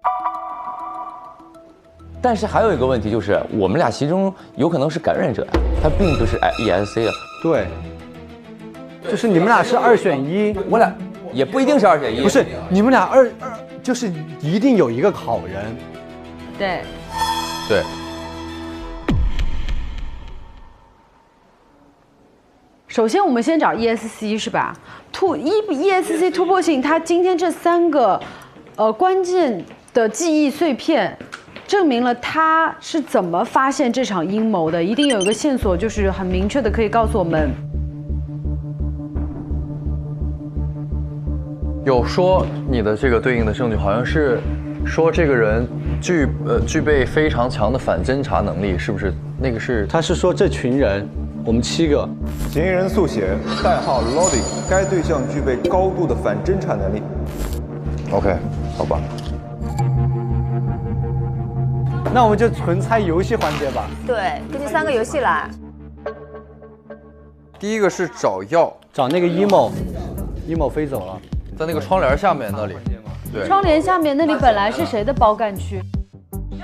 但是还有一个问题就是，我们俩其中有可能是感染者呀，他并不是 ESC 啊。对，就是你们俩是2选1，我俩也不一定是2选1。不是，你们俩就是一定有1个好人。对。首先我们先找 ESC 是吧？ESC 突破性，它今天这3个关键的记忆碎片，证明了他是怎么发现这场阴谋的，一定有一个线索，就是很明确的可以告诉我们。有说你的这个对应的证据，好像是说这个人具备非常强的反侦查能力，是不是？那个是他是说这群人，我们7个嫌疑人速写，代号 Lodi， 该对象具备高度的反侦查能力。OK， 好吧。那我们就纯猜游戏环节吧。对，根据3个游戏来。第一个是找药，找那个 emo 飞走了，在那个窗帘下面那里。对，窗帘下面那里本来是谁的包干区？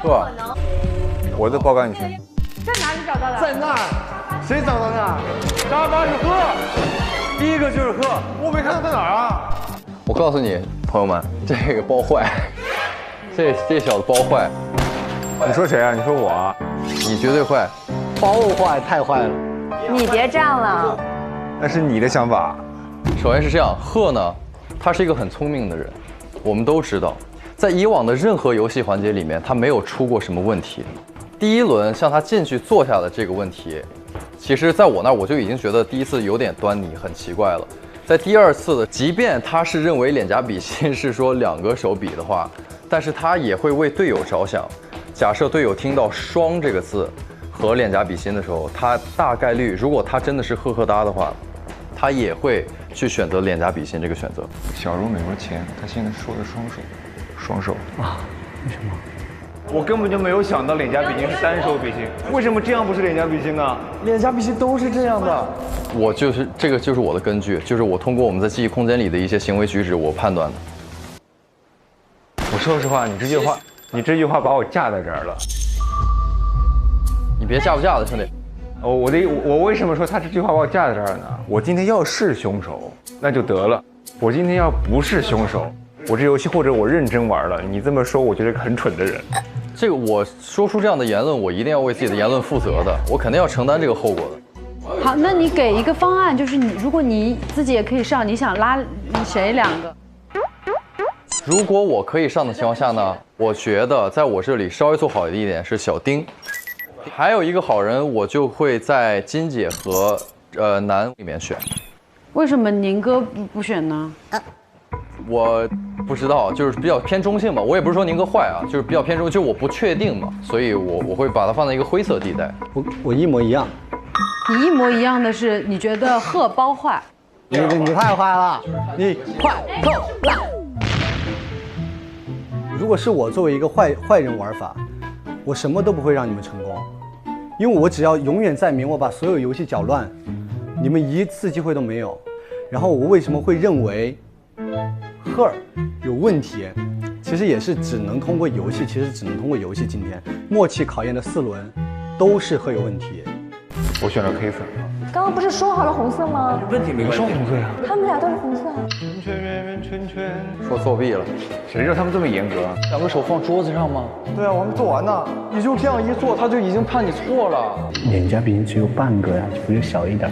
呵，我的包干区。在哪里找到的？在那儿，谁找到那儿？沙发是鹤，第一个就是鹤，我没看到在哪儿啊？我告诉你，朋友们，这个包坏，这小子包坏。你说谁啊？你说我啊？你绝对坏，包坏太坏了。你别这样了。那是你的想法。首先是这样，鹤呢，他是一个很聪明的人，我们都知道，在以往的任何游戏环节里面，他没有出过什么问题。第一轮像他进去坐下的这个问题，其实在我那儿我就已经觉得第一次有点端倪，很奇怪了。在第2次的，即便他是认为脸颊比心是说2个手比的话，但是他也会为队友着想。假设队友听到双这个字和脸颊比心的时候，他大概率，如果他真的是呵呵哒的话，他也会去选择脸颊比心这个选择。小茹美说钱，他现在说的双手啊？为什么？我根本就没有想到脸颊比心是单手比心，为什么这样不是脸颊比心呢？脸颊比心都是这样的。我就是这个就是我的根据，就是我通过我们在记忆空间里的一些行为举止，我判断的。我说实话，你这句话把我架在这儿了。你别架不架的，兄弟。我为什么说他这句话把我架在这儿呢？我今天要是凶手，那就得了；我今天要不是凶手，我这游戏或者我认真玩了，你这么说，我觉得很蠢的人。这个我说出这样的言论，我一定要为自己的言论负责的，我肯定要承担这个后果的。好，那你给一个方案，就是如果你自己也可以上，你想拉谁2个？如果我可以上的情况下呢，我觉得在我这里稍微做好一点是小丁，还有一个好人，我就会在金姐和南里面选。为什么宁哥不选呢？我不知道，就是比较偏中性嘛。我也不是说宁哥坏啊，就是比较偏中，就我不确定嘛，所以我会把它放在一个灰色地带。我一模一样。你一模一样的是，你觉得鹤包坏？你太坏了，你快够了。如果是我作为一个坏人玩法，我什么都不会让你们成功，因为我只要永远在明，我把所有游戏搅乱，你们一次机会都没有。然后我为什么会认为赫尔有问题？其实也是只能通过游戏，今天默契考验的4轮都是赫有问题。我选了黑色。刚刚不是说好了红色吗？问题没关系，红色呀。他们俩都是红色。圈。说作弊了，谁让他们这么严格？2个手放桌子上吗？对啊，我还没做完呢。你就这样一做，他就已经判你错了。脸颊比心只有半个呀，不就小一点？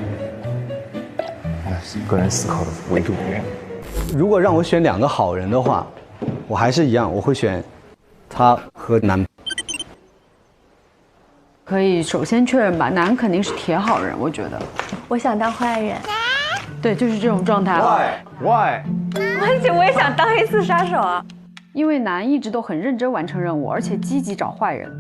个人思考的维度不一样。如果让我选2个好人的话，我还是一样，我会选他和南。可以首先确认吧，南肯定是铁好人，我觉得。我想当坏人。对，就是这种状态。Why？ 而且我也想当黑刺杀手啊，因为南一直都很认真完成任务，而且积极找坏人。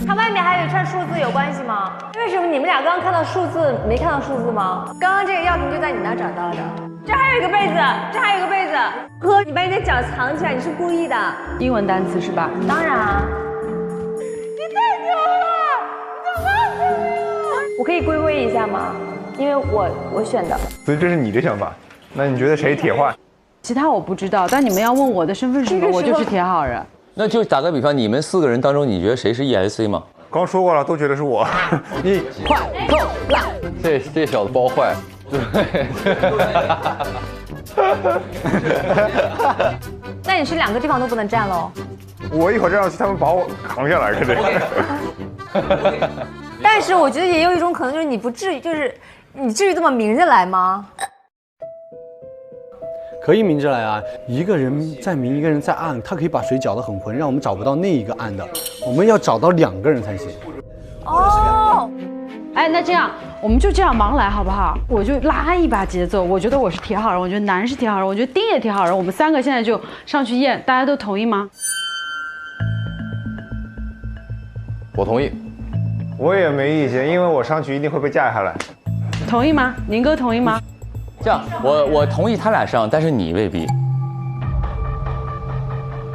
它外面还有一串数字有关系吗？为什么你们俩刚刚看到数字没看到数字吗？刚刚这个药瓶就在你那找到的。这还有一个被子，这还有一个被子。哥，你把你的脚藏起来，你是故意的。英文单词是吧？当然。你太牛了！你怎么忘记了？我可以归位一下吗？因为我选的。所以这是你的想法。那你觉得谁铁坏？其他我不知道，但你们要问我的身份是什么，我就是铁好人。那就打个比方，你们4个人当中，你觉得谁是 ESC 吗？刚说过了，都觉得是我。你快够了！这小子包坏。对。那你是2个地方都不能站喽？我一会儿站上去，他们把我扛下来，肯定。但但是我觉得也有一种可能，就是你不至于，就是你至于这么明着来吗？可以明着来啊，一个人在明，一个人在暗，他可以把水搅得很浑，让我们找不到那一个暗的。我们要找到2个人才行。哦，哎，那这样我们就这样忙来好不好？我就拉一把节奏。我觉得我是铁好人，我觉得南是铁好人，我觉得丁也铁好人。我们3个现在就上去验，大家都同意吗？我同意。我也没意见，因为我上去一定会被架下来。同意吗？宁哥同意吗？这样，我同意他俩上，但是你未必。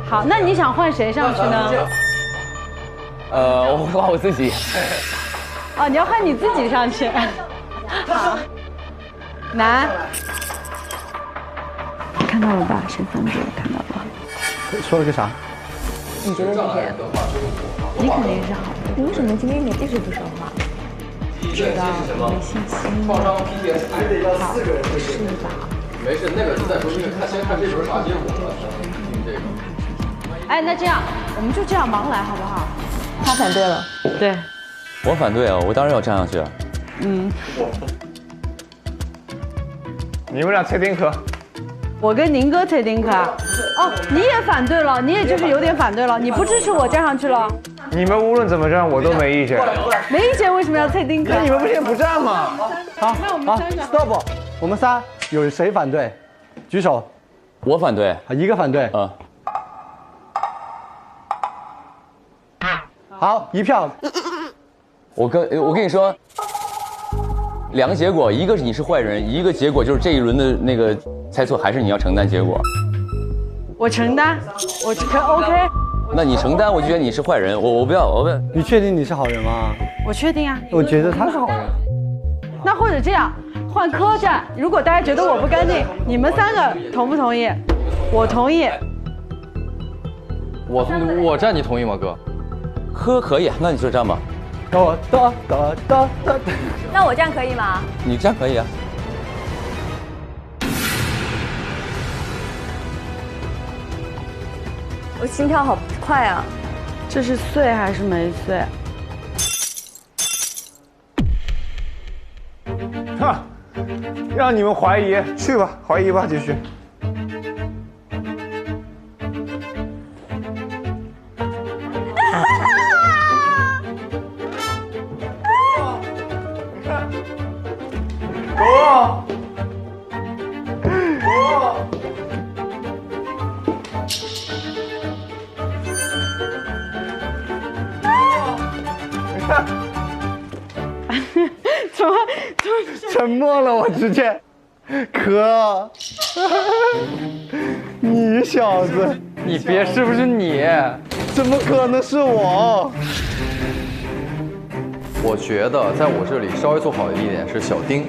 好，那你想换谁上去呢？我换我自己。哦，你要换你自己上去。好，南，看到了吧？谁犯罪？看到了。说了个啥？你觉得是谁？你肯定是好的。你为什么今天一直不说话？知道没信心。创伤 PTSD 还得要4个人是吧？没事，那个再说，因为先看这轮啥结果了。这个。哎，那这样我们就这样忙来好不好？他反对了。对。我反对啊，我当然要站上去啊。嗯。你们俩猜丁克。我跟宁哥猜丁克啊。哦，你也反对了，你也就是有点反对了，你不支持我站上去了。你们无论怎么站，我都没意见。没意见，为什么要猜丁克？那你们不是也不站吗？好，那我们3个 ，stop， 我们仨有谁反对？举手。我反对。一个反对。好，1票。我跟你说，2个结果，一个是你是坏人，一个结果就是这一轮的那个猜错还是你要承担结果。我承担，我可 OK。那你承担，我就觉得你是坏人，我不要。你确定你是好人吗？我确定啊。我觉得他是好人。那或者这样，换柯站。如果大家觉得我不干净，你们3个同不同意？我同意。我站，你同意吗，哥？柯可以，那你就站吧。那我这样可以吗？你这样可以啊。我心跳好快啊！这是碎还是没碎？哈，让你们怀疑，去吧，怀疑吧，继续。怎么沉默了？我直接，哥，你小子，你别是不是你？怎么可能是我？我觉得在我这里稍微做好一点是小丁。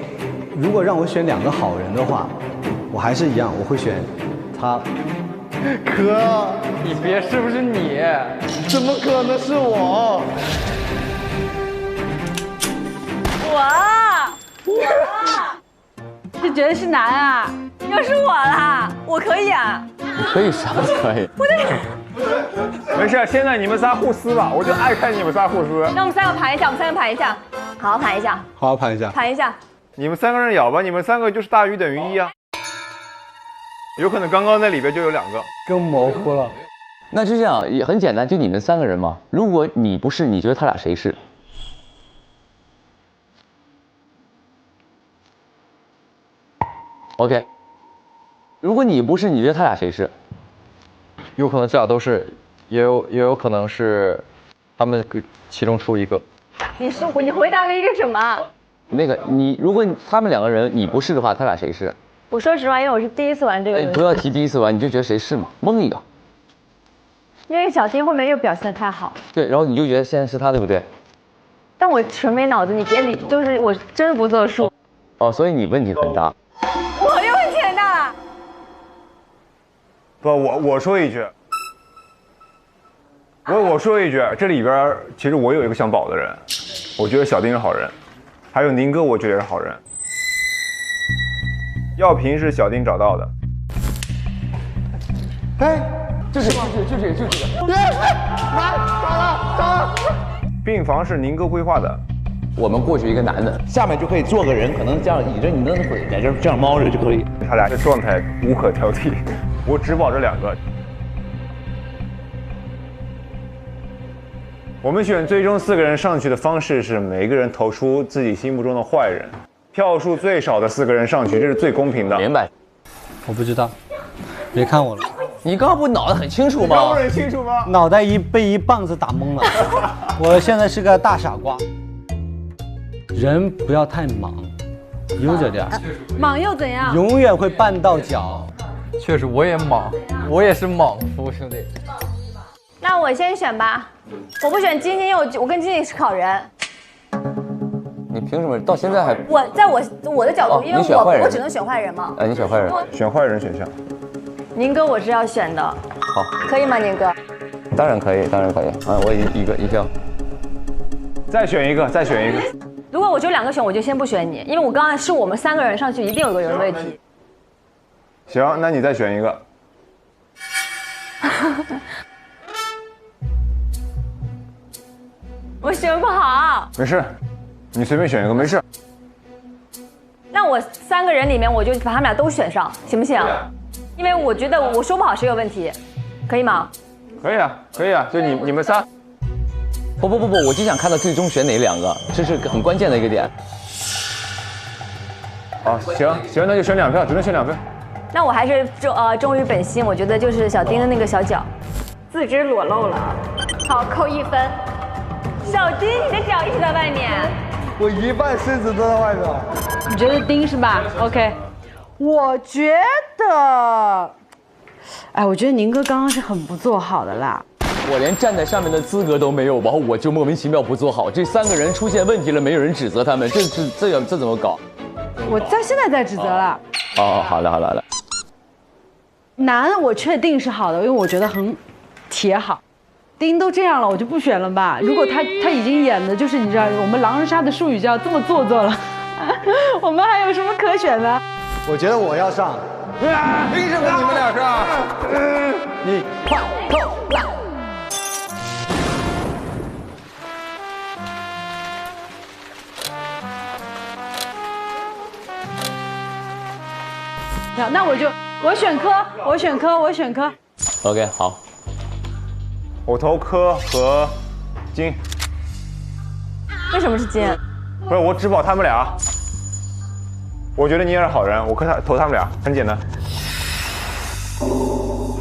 如果让我选2个好人的话，我还是一样，我会选他。哥，你别是不是你？怎么可能是我？我是觉得是男啊？又是我啦，我可以啊。可以啥都可以。没事，现在你们仨互撕吧，我就爱看你们仨互撕。那我们3个盘一下，我们3个盘一下，好好盘一下，好好盘一下，盘一下。你们3个人咬吧，你们3个就是大于等于1啊。有可能刚刚那里边就有2个，更模糊了。那就这样，也很简单，就你们3个人嘛。如果你不是，你觉得他俩谁是？OK。如果你不是，你觉得他俩谁是？有可能这俩都是，也有可能是他们其中出一个。你回答了一个什么？那个如果他们2个人你不是的话，他俩谁是？我说实话，因为我是第一次玩这个游戏。不要提第一次玩，你就觉得谁是嘛？蒙一个。因为小丁后面又表现得太好。对，然后你就觉得现在是他，对不对？但我纯没脑子，你别理，就是我真的不作数。哦，所以你问题很大。我的问题很大。不，我说一句，我说一句，这里边其实我有一个想保的人，我觉得小丁是好人，还有宁哥，我觉得是好人。药瓶是小丁找到的。哎，就这个。病房是宁哥规划的。我们过去一个男的，下面就可以坐个人，可能这样倚着你的腿，在这样猫着就可以。他俩的状态无可挑剔，我只保这2个。我们选最终4个人上去的方式是每个人投出自己心目中的坏人，票数最少的4个人上去，这是最公平的。明白？我不知道，别看我了。你刚刚不脑袋很清楚吗？刚很清楚吗？脑袋被一棒子打懵了。我现在是个大傻瓜。人不要太莽，悠着点。莽又怎样？永远会绊到脚。确实，我也莽，我也是莽夫兄弟。那我先选吧，我不选晶晶，因为我跟晶晶是好人。你凭什么到现在还？我在我的角度，因为我只能选坏人嘛。哎，你选坏人，选坏人选项。宁哥，我是要选的。好，可以吗，宁哥？当然可以，当然可以。啊，我一票。再选一个，再选一个。如果我只有2个选，我就先不选你，因为我刚才是我们3个人上去，一定有个人问题。行，那你再选一个。我选不好。没事，你随便选一个，没事。那我3个人里面，我就把他们俩都选上，行不行？因为我觉得我说不好谁有问题，可以吗？可以啊，可以啊，就你们仨。不，我就想看到最终选哪2个，这是很关键的一个点。好，行，那就选2票，只能选2票。那我还是忠于本心，我觉得就是小丁的那个小脚，自知裸露了，好，扣1分。小丁，你的脚一直在外面。我一半身子都在外面。你觉得丁是吧 ？OK， 我觉得，哎，我觉得宁哥刚刚是很不做好的啦。我连站在上面的资格都没有，然后我就莫名其妙不做好。这3个人出现问题了，没有人指责他们，这怎么搞？我现在在指责了。哦，好了。男我确定是好的，因为我觉得很铁好。丁都这样了，我就不选了吧。如果他已经演的就是你知道，我们狼人杀的术语叫这么做作了，我们还有什么可选的？我觉得我要上。为什么你们俩上？你快扣来。那我选科。OK， 好。我投科和金。为什么是金？不是，我只保他们俩。我觉得你也是好人，我投他们俩，很简单。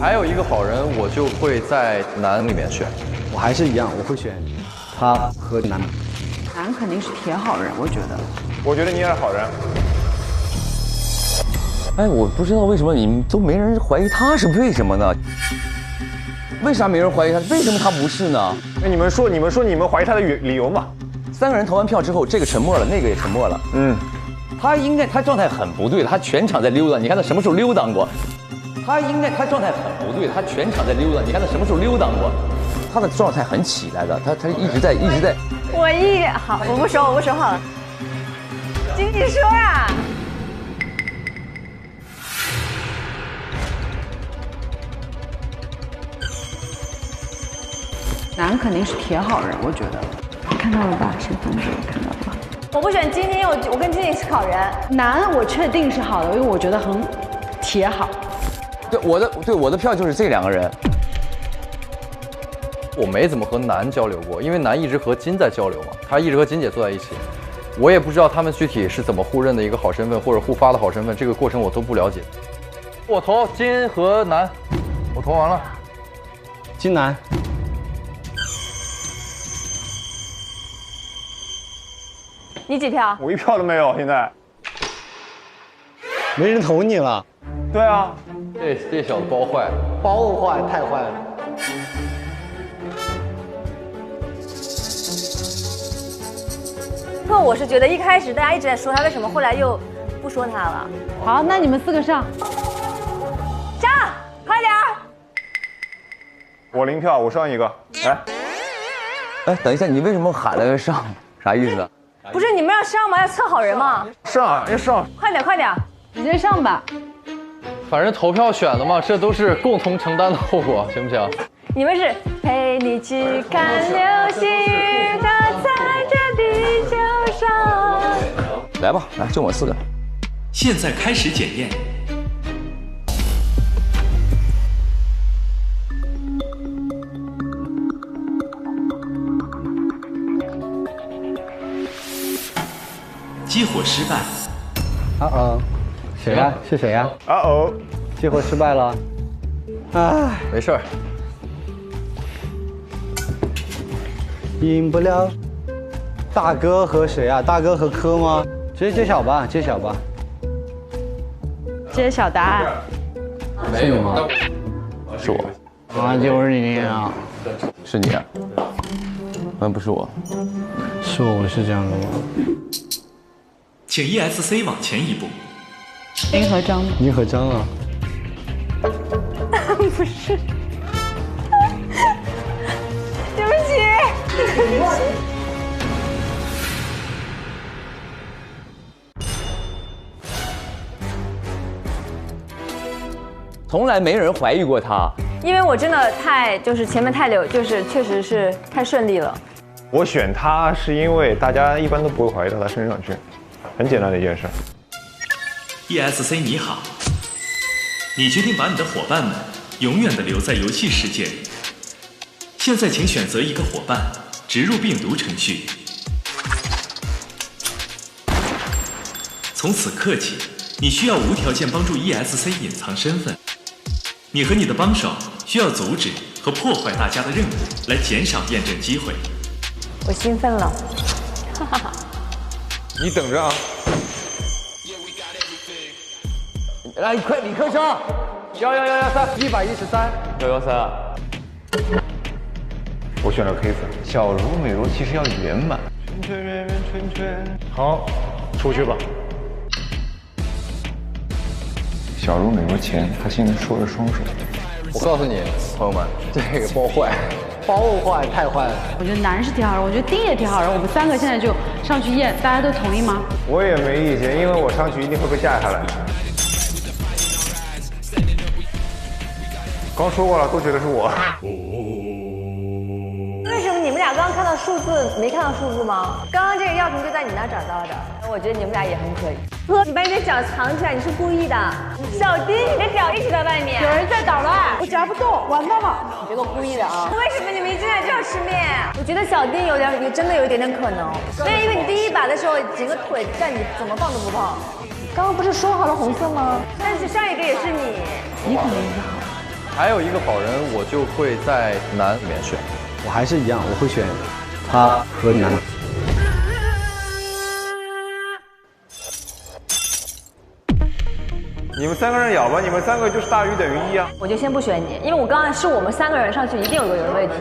还有一个好人，我就会在男里面选。我还是一样，我会选他和男。男肯定是铁好人，我觉得。我觉得你也是好人。哎，我不知道为什么你们都没人怀疑他，是为什么呢？为啥没人怀疑他？为什么他不是呢？那你们说你们怀疑他的理由嘛？3个人投完票之后，这个沉默了，那个也沉默了。他状态很不对，他全场在溜达。你看他什么时候溜达过？他状态很不对，他全场在溜达。你看他什么时候溜达过？他的状态很起来的，他一直在。好，我不说好了。经济说啊。男肯定是铁好人，我觉得。看到了吧？身份证看到了吧？我不选晶晶，我跟晶晶是好人。男我确定是好的，因为我觉得很铁好。对我的票就是这2个人。我没怎么和男交流过，因为男一直和金在交流嘛，他一直和金姐坐在一起。我也不知道他们具体是怎么互认的一个好身份，或者互发的好身份，这个过程我都不了解。我投金和男，我投完了。金男。你几票？我1票都没有，现在。没人投你了。对啊，这小子包坏，太坏了。那我是觉得一开始大家一直在说他，为什么后来又不说他了？好，那你们4个上，快点儿！我0票，我上一个。哎，等一下，你为什么喊了个上？啥意思？不是你们要上吗？要测好人吗？要上！快点，直接上吧。反正投票选了嘛，这都是共同承担的后果，行不行？你们是陪你去看流星雨，它在这地球上。来吧，来，就我们4个。现在开始检验。激活失败。谁呀？是谁呀？激活失败了。唉，没事儿。赢不了。大哥和谁啊？大哥和柯吗？直接揭晓吧，揭晓吧。揭晓答案。没有吗？是我。啊，就是你啊！是你啊？不是我。是我是这样的吗？请 ESC 往前一步。您和张。您和张啊？不是。对不起，对不起。从来没人怀疑过他，因为我真的就是前面就是确实是太顺利了。我选他是因为大家一般都不会怀疑到他身上去，很简单的一件事。ESC 你好，你决定把你的伙伴们永远的留在游戏世界里。现在请选择一个伙伴，植入病毒程序。从此刻起，你需要无条件帮助 ESC 隐藏身份。你和你的帮手需要阻止和破坏大家的任务，来减少验证机会。我兴奋了，哈哈哈！你等着啊！来，快，李克强113，113，113。我选了 K 粉。小柔美柔其实要圆满。好，出去吧。小柔美柔钱，他现在说着双手。我告诉你，朋友们，这个包坏太坏了。我觉得男是挺好人，我觉得丁也挺好人。我们3个现在就上去验，大家都同意吗？我也没意见，因为我上去一定会被架下来。刚说过了，都觉得是我。为什么你们俩刚刚看到数字没看到数字吗？刚刚这个药瓶就在你那找到的，我觉得你们俩也很可以。你把你的脚藏起来，你是故意的。小丁，你的脚一直在外面。有人在捣乱，我夹不动，完蛋了！你别给我故意的啊！为什么你们一进来就要吃面？我觉得小丁真的有一点点可能。对，因为你第一把的时候整个腿在，你怎么放都不放。刚刚不是说好了红色吗？但是上一个也是你，你可能是好。还有一个好人，我就会在男里面选。我还是一样，我会选他和男。你们3个人咬吧，你们3个就是大于等于1啊。我就先不选你，因为我刚才是我们3个人上去，一定有个人问题。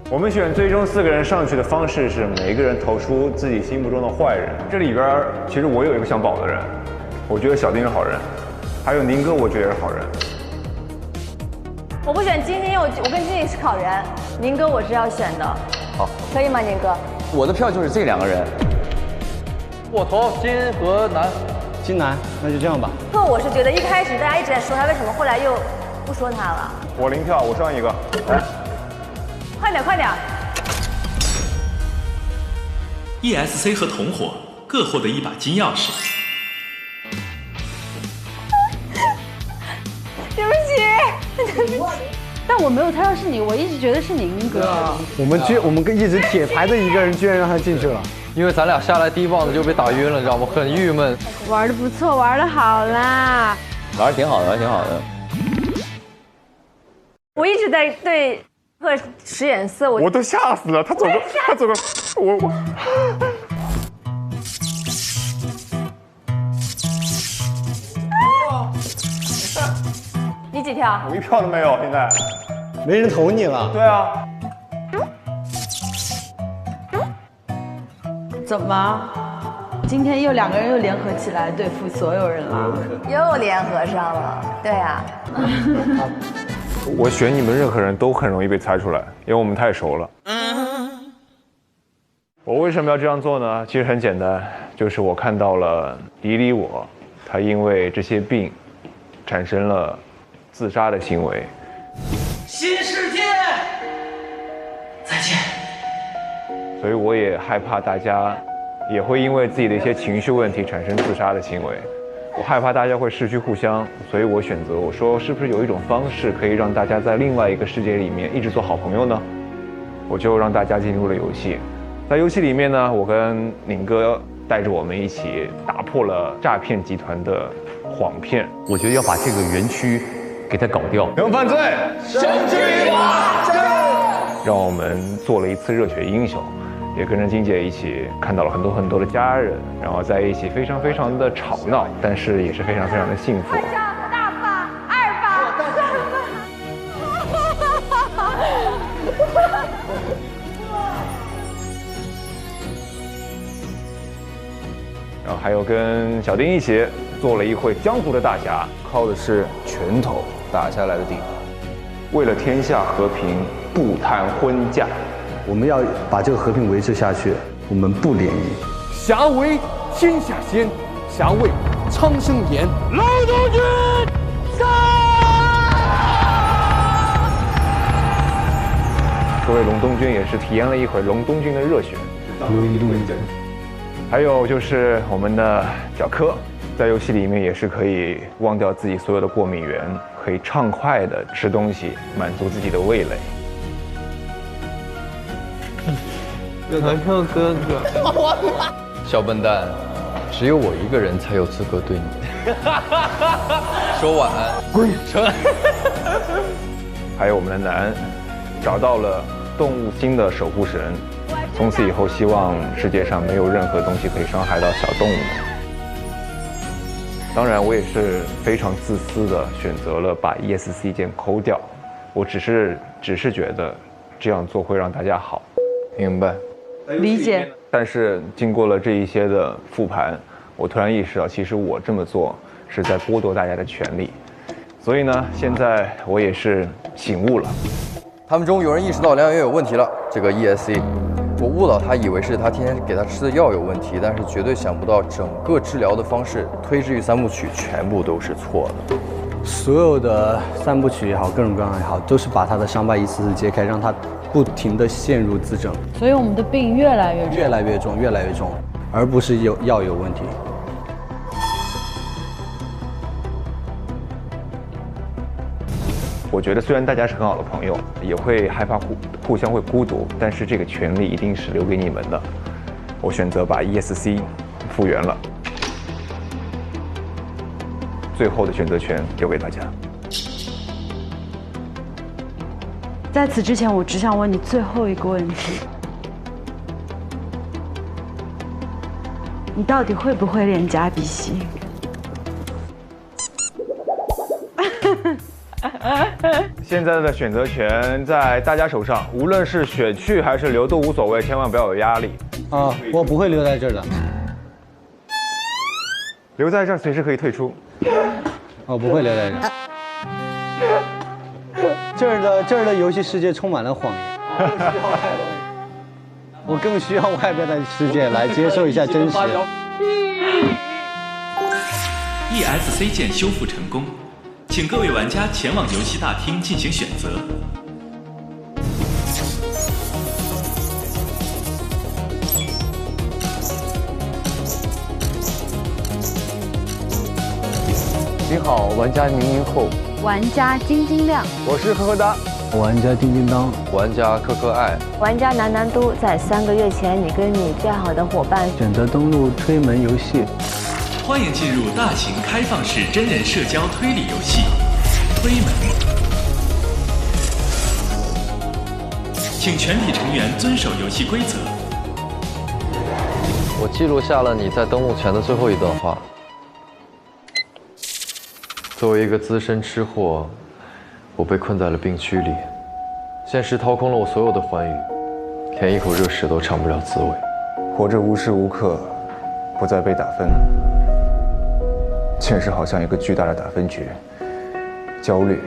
我们选最终4个人上去的方式是每个人投出自己心目中的坏人。这里边其实我有一个想保的人，我觉得小丁是好人，还有宁哥我觉得是好人。我不选晶晶，因为我跟晶晶是好人，宁哥我是要选的。好，可以吗，宁哥？我的票就是这2个人。我投金和南。金南，那就这样吧。不，我是觉得一开始大家一直在说他，为什么后来又不说他了？我0票，我上一个。来，快点，快点。ESC 和同伙各获得1把金钥匙。对不起，对不起。但我没有猜到是你，我一直觉得是宁哥。我们一直铁牌的一个人，居然让他进去了。因为咱俩下来第一棒子就被打晕了，你知道吗？很郁闷。玩的不错，玩的好啦。玩的挺好的，玩的挺好的。我一直在对贺使眼色，我都吓死了。他走个，我。你几票？我1票都没有，现在。没人投你了。对啊。怎么？今天又2个人又联合起来对付所有人了？又联合上了，对呀。我选你们任何人都很容易被猜出来，因为我们太熟了。我为什么要这样做呢？其实很简单，就是我看到了迪里我，他因为这些病，产生了自杀的行为。新世界，再见。所以我也害怕大家也会因为自己的一些情绪问题产生自杀的行为。我害怕大家会失去互相，所以我选择我说是不是有一种方式可以让大家在另外一个世界里面一直做好朋友呢？我就让大家进入了游戏。在游戏里面呢，我跟宁哥带着我们一起打破了诈骗集团的谎骗。我觉得要把这个园区给它搞掉。人犯罪，绳之以法，让我们做了一次热血英雄，也跟着金姐一起看到了很多的家人，然后在一起非常的吵闹，但是也是非常的幸福。大发、二发、三发。然后还有跟小丁一起做了一回江湖的大侠，靠的是拳头打下来的地方。为了天下和平，不谈婚嫁。我们要把这个和平维持下去，我们不联谊。侠为天下先，侠为苍生延。劳动军上！各位隆冬军也是体验了一回隆冬军的热血。还有就是我们的小柯，在游戏里面也是可以忘掉自己所有的过敏源，可以畅快的吃东西，满足自己的味蕾。团票哥哥，小笨蛋，只有我一个人才有资格对你说晚安。滚！还有我们的南，找到了动物心的守护神。从此以后，希望世界上没有任何东西可以伤害到小动物。当然，我也是非常自私的选择了把 ESC 键抠掉。我只是觉得这样做会让大家好。明白，理解。但是经过了这一些的复盘，我突然意识到，其实我这么做是在剥夺大家的权利。所以呢，现在我也是醒悟了。他们中有人意识到梁远有问题了，这个 ESC。我误导他，以为是他天天给他吃的药有问题，但是绝对想不到整个治疗的方式，推之于三部曲全部都是错的。所有的三部曲也好，各种各样也好，都是把他的伤疤一次次揭开，让他不停地陷入自证。所以我们的病越来越重，越来越重，而不是药有问题。我觉得虽然大家是很好的朋友，也会害怕互相会孤独，但是这个权利一定是留给你们的。我选择把 ESC 复原了，最后的选择权留给大家。在此之前，我只想问你最后一个问题：你到底会不会练加比西？现在的选择权在大家手上，无论是选去还是留都无所谓，千万不要有压力。啊，我不会留在这儿的。留在这儿随时可以退出。我不会留在这儿。这儿的游戏世界充满了谎言。我更需要外边的世界来接受一下真实。ESC 键修复成功。请各位玩家前往游戏大厅进行选择。你好，玩家宁宁后，玩家晶晶亮，我是呵呵哒，玩家叮叮当，玩家可可爱，玩家南南都。在3个月前，你跟你最好的伙伴选择登录推门游戏。欢迎进入大型开放式真人社交推理游戏《推门》，请全体成员遵守游戏规则。我记录下了你在登录前的最后一段话。作为一个资深吃货，我被困在了病区里，现实掏空了我所有的欢愉，连一口热食都尝不了滋味。活着无时无刻不再被打分。现实好像一个巨大的打分局，焦虑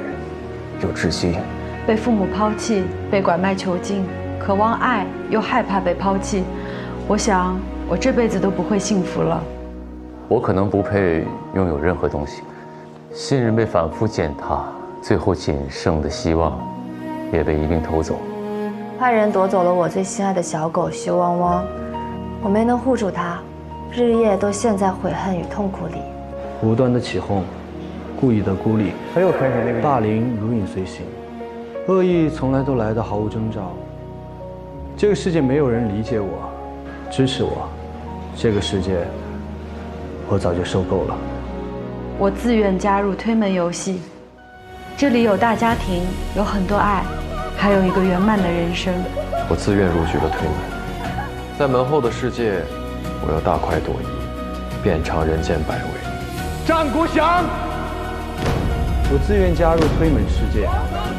又窒息，被父母抛弃，被拐卖囚禁，渴望爱又害怕被抛弃。我想，我这辈子都不会幸福了。我可能不配拥有任何东西，信任被反复践踏，最后仅剩的希望也被一并偷走。坏人夺走了我最心爱的小狗熊汪汪，我没能护住他，日夜都陷在悔恨与痛苦里。无端的起哄，故意的孤立，他又开始那个霸凌如影随形，恶意从来都来得毫无征兆。这个世界没有人理解我，支持我，这个世界我早就受够了。我自愿加入推门游戏，这里有大家庭，有很多爱，还有一个圆满的人生。我自愿入局了推门，在门后的世界，我要大快朵颐，遍尝人间百味。战国祥，我自愿加入推门世界，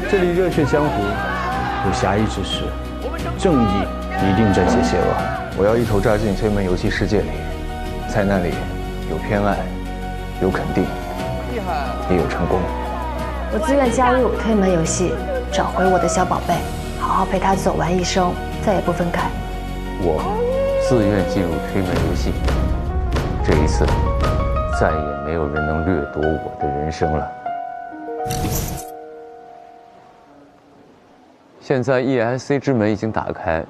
这里热血江湖，有侠义之士，正义一定战胜邪恶。我要一头扎进推门游戏世界里，在那里有偏爱，有肯定，也有成功。我自愿加入推门游戏，找回我的小宝贝，好好陪他走完一生，再也不分开。我自愿进入推门游戏，这一次再也没有人能掠夺我的人生了。现在 ESC 之门已经打开，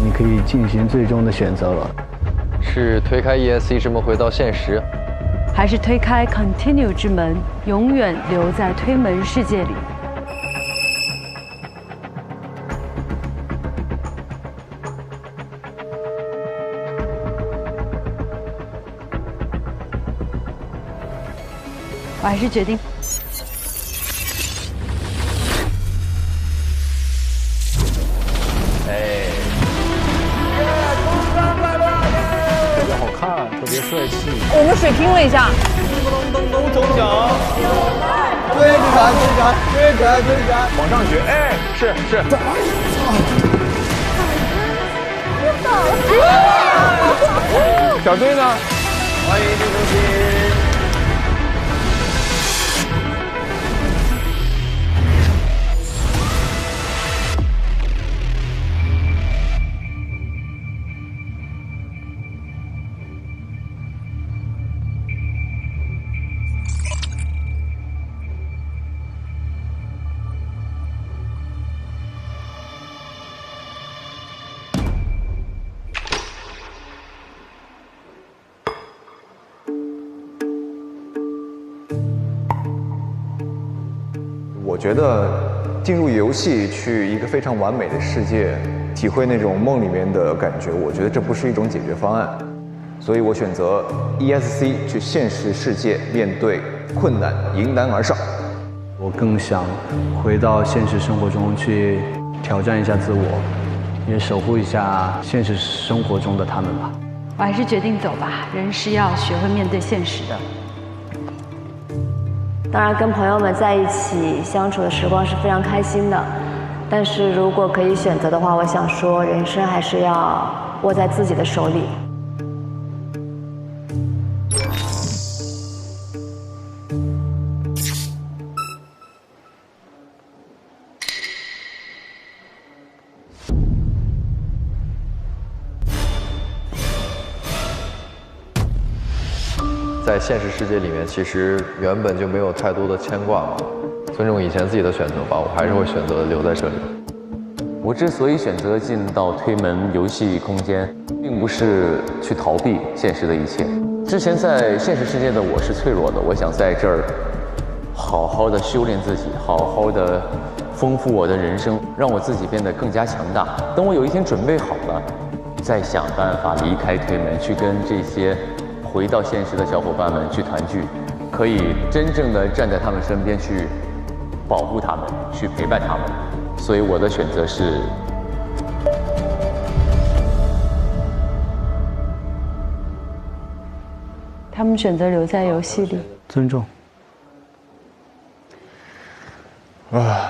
你可以进行最终的选择了。是推开 ESC 之门回到现实，还是推开 Continue 之门，永远留在推门世界里？我还是决定。特别好看，特别帅气。我们水拼了一下。咚中奖，追着他，追着他，追着他，往上举，哎，是。小队呢？欢迎李忠熙。我觉得进入游戏，去一个非常完美的世界，体会那种梦里面的感觉，我觉得这不是一种解决方案，所以我选择 ESC 去现实世界面对困难，迎难而上。我更想回到现实生活中去挑战一下自我，也守护一下现实生活中的他们吧。我还是决定走吧，人是要学会面对现实的。当然，跟朋友们在一起相处的时光是非常开心的，但是如果可以选择的话，我想说，人生还是要握在自己的手里。在现实世界里面，其实原本就没有太多的牵挂嘛。尊重以前自己的选择吧，我还是会选择留在这里。我之所以选择进到推门游戏空间，并不是去逃避现实的一切。之前在现实世界的我是脆弱的，我想在这儿好好的修炼自己，好好的丰富我的人生，让我自己变得更加强大。等我有一天准备好了，再想办法离开推门，去跟这些回到现实的小伙伴们去团聚，可以真正的站在他们身边去保护他们，去陪伴他们。所以我的选择是，他们选择留在游戏里。尊重。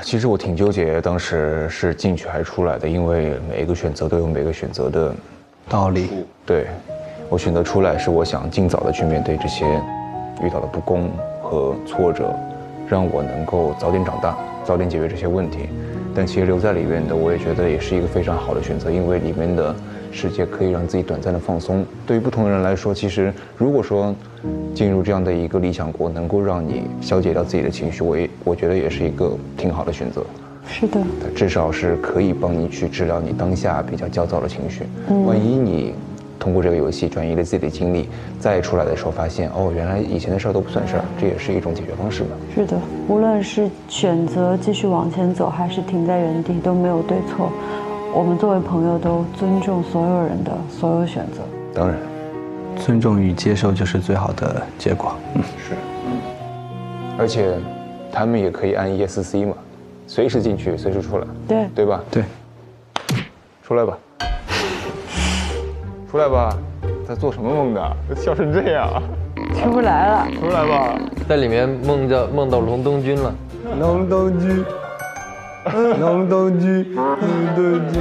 其实我挺纠结，当时是进去还是出来的，因为每一个选择都有每个选择的道理。对，我选择出来是我想尽早的去面对这些遇到的不公和挫折，让我能够早点长大，早点解决这些问题。但其实留在里面的，我也觉得也是一个非常好的选择，因为里面的世界可以让自己短暂的放松。对于不同的人来说，其实如果说进入这样的一个理想国，能够让你消解掉自己的情绪，我觉得也是一个挺好的选择。是的，它至少是可以帮你去治疗你当下比较焦躁的情绪。万一你通过这个游戏转移了自己的精力，再出来的时候发现，哦，原来以前的事儿都不算事儿，这也是一种解决方式嘛。是的，无论是选择继续往前走，还是停在原地，都没有对错。我们作为朋友都尊重所有人的所有选择。当然，尊重与接受就是最好的结果。是。而且，他们也可以按 ESC 嘛，随时进去，随时出来。对。对吧？对。出来吧。出来吧。在做什么梦的？笑成这样。出不来了。出来吧。在里面梦到龙东君了。龙东君。龙东居，龙东居，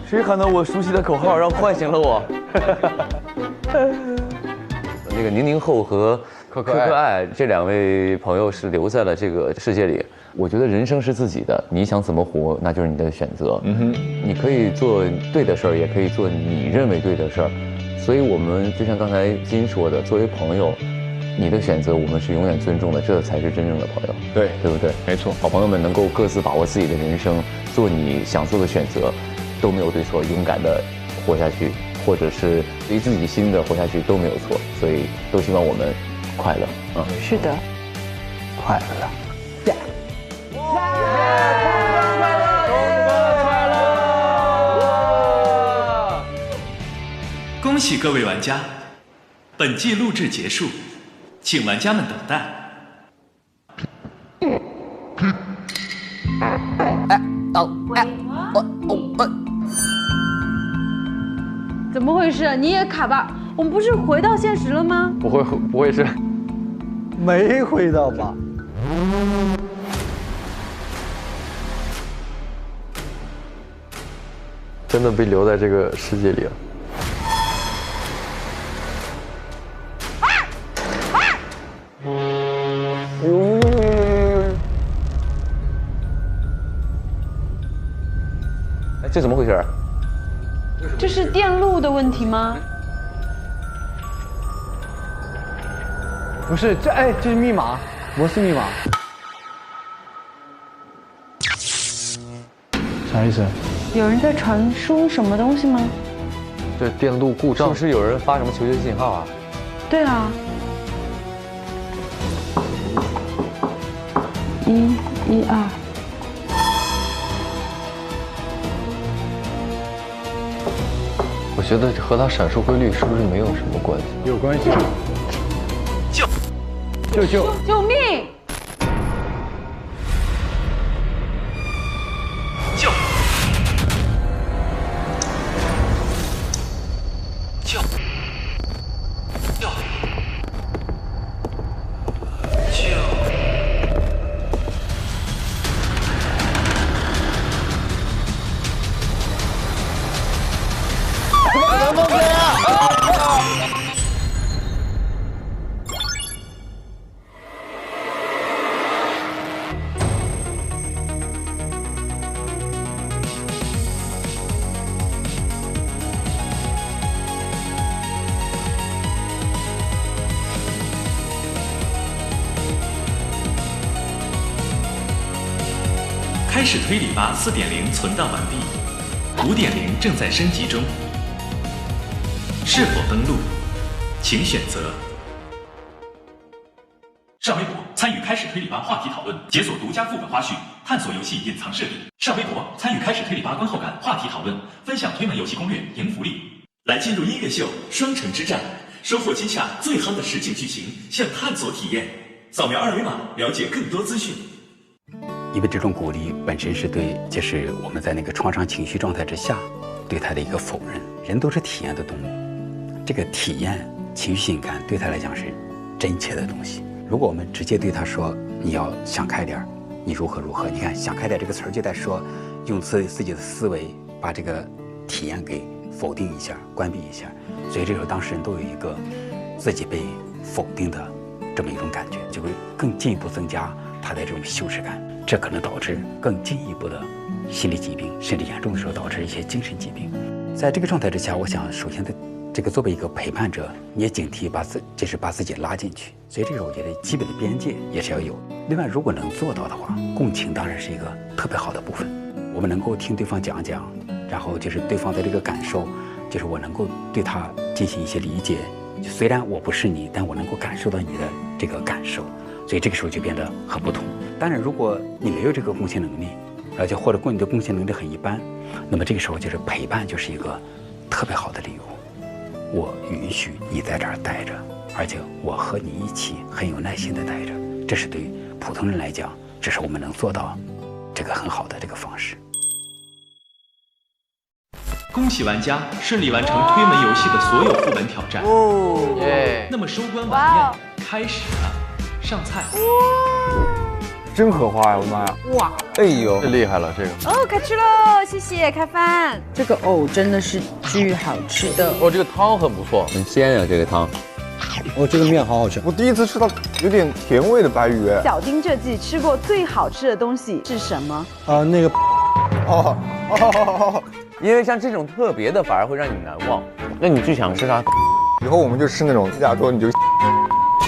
谁喊到我熟悉的口号，然后唤醒了我？那个00后和可可爱这2位朋友是留在了这个世界里。我觉得人生是自己的，你想怎么活，那就是你的选择。你可以做对的事儿，也可以做你认为对的事儿。所以我们就像刚才金说的，作为朋友。你的选择我们是永远尊重的，这才是真正的朋友，对不对？没错，好朋友们能够各自把握自己的人生，做你想做的选择，都没有对错，勇敢的活下去，或者是随自己心的活下去都没有错，所以都希望我们快乐。是的，快乐。恭喜各位玩家，本季录制结束。请玩家们等待。怎么回事？你也卡吧？我们不是回到现实了吗？不会是？没回到吧？真的被留在这个世界里了。这怎么回事？这是电路的问题吗？不是，这是密码，摩斯密码。啥意思？有人在传输什么东西吗？对，电路故障。是不是有人发什么求救信号啊？对啊。112。我觉得和它闪烁规律是不是没有什么关系？有关系。救命！开始推理吧 4.0 存档完毕，5.0正在升级中。是否登录？请选择。上微博参与开始推理吧话题讨论，解锁独家副本花絮，探索游戏隐藏设定。上微博参与开始推理吧观后感话题讨论，分享推门游戏攻略，赢福利。来进入音乐秀双城之战，收获今夏最夯的实景剧情，向探索体验。扫描2维码了解更多资讯。因为这种鼓励本身是对，就是我们在那个创伤情绪状态之下对他的一个否认。人都是体验的动物，这个体验情绪性感对他来讲是真切的东西。如果我们直接对他说你要想开点，你如何如何，你看想开点这个词儿就在说用自己的思维把这个体验给否定一下，关闭一下，所以这时候当事人都有一个自己被否定的这么一种感觉，就会更进一步增加他的这种羞耻感，这可能导致更进一步的心理疾病，甚至严重的时候导致一些精神疾病。在这个状态之下，我想首先的这个作为一个陪伴者，你也警惕把自己拉进去。所以这个我觉得基本的边界也是要有。另外，如果能做到的话，共情当然是一个特别好的部分。我们能够听对方讲讲，然后就是对方的这个感受，就是我能够对他进行一些理解。就虽然我不是你，但我能够感受到你的这个感受，所以这个时候就变得很不同。当然，如果你没有这个共情能力，而且或者你的共情能力很一般，那么这个时候就是陪伴就是一个特别好的理由。我允许你在这儿待着，而且我和你一起很有耐心的待着，这是对于普通人来讲，这是我们能做到这个很好的这个方式。恭喜玩家顺利完成推门游戏的所有副本挑战。那么收官晚宴开始了，上菜。真可花呀！我的妈呀！哇！哎呦，这厉害了这个。哦，开吃喽！谢谢开饭。这个真的是巨好吃的。这个汤很不错，很鲜啊这个汤。这个面好好吃。我第一次吃到有点甜味的白鱼。小丁这季吃过最好吃的东西是什么？那个，因为像这种特别的反而会让你难忘。那你最想吃啥？以后我们就吃那种亚洲，你就。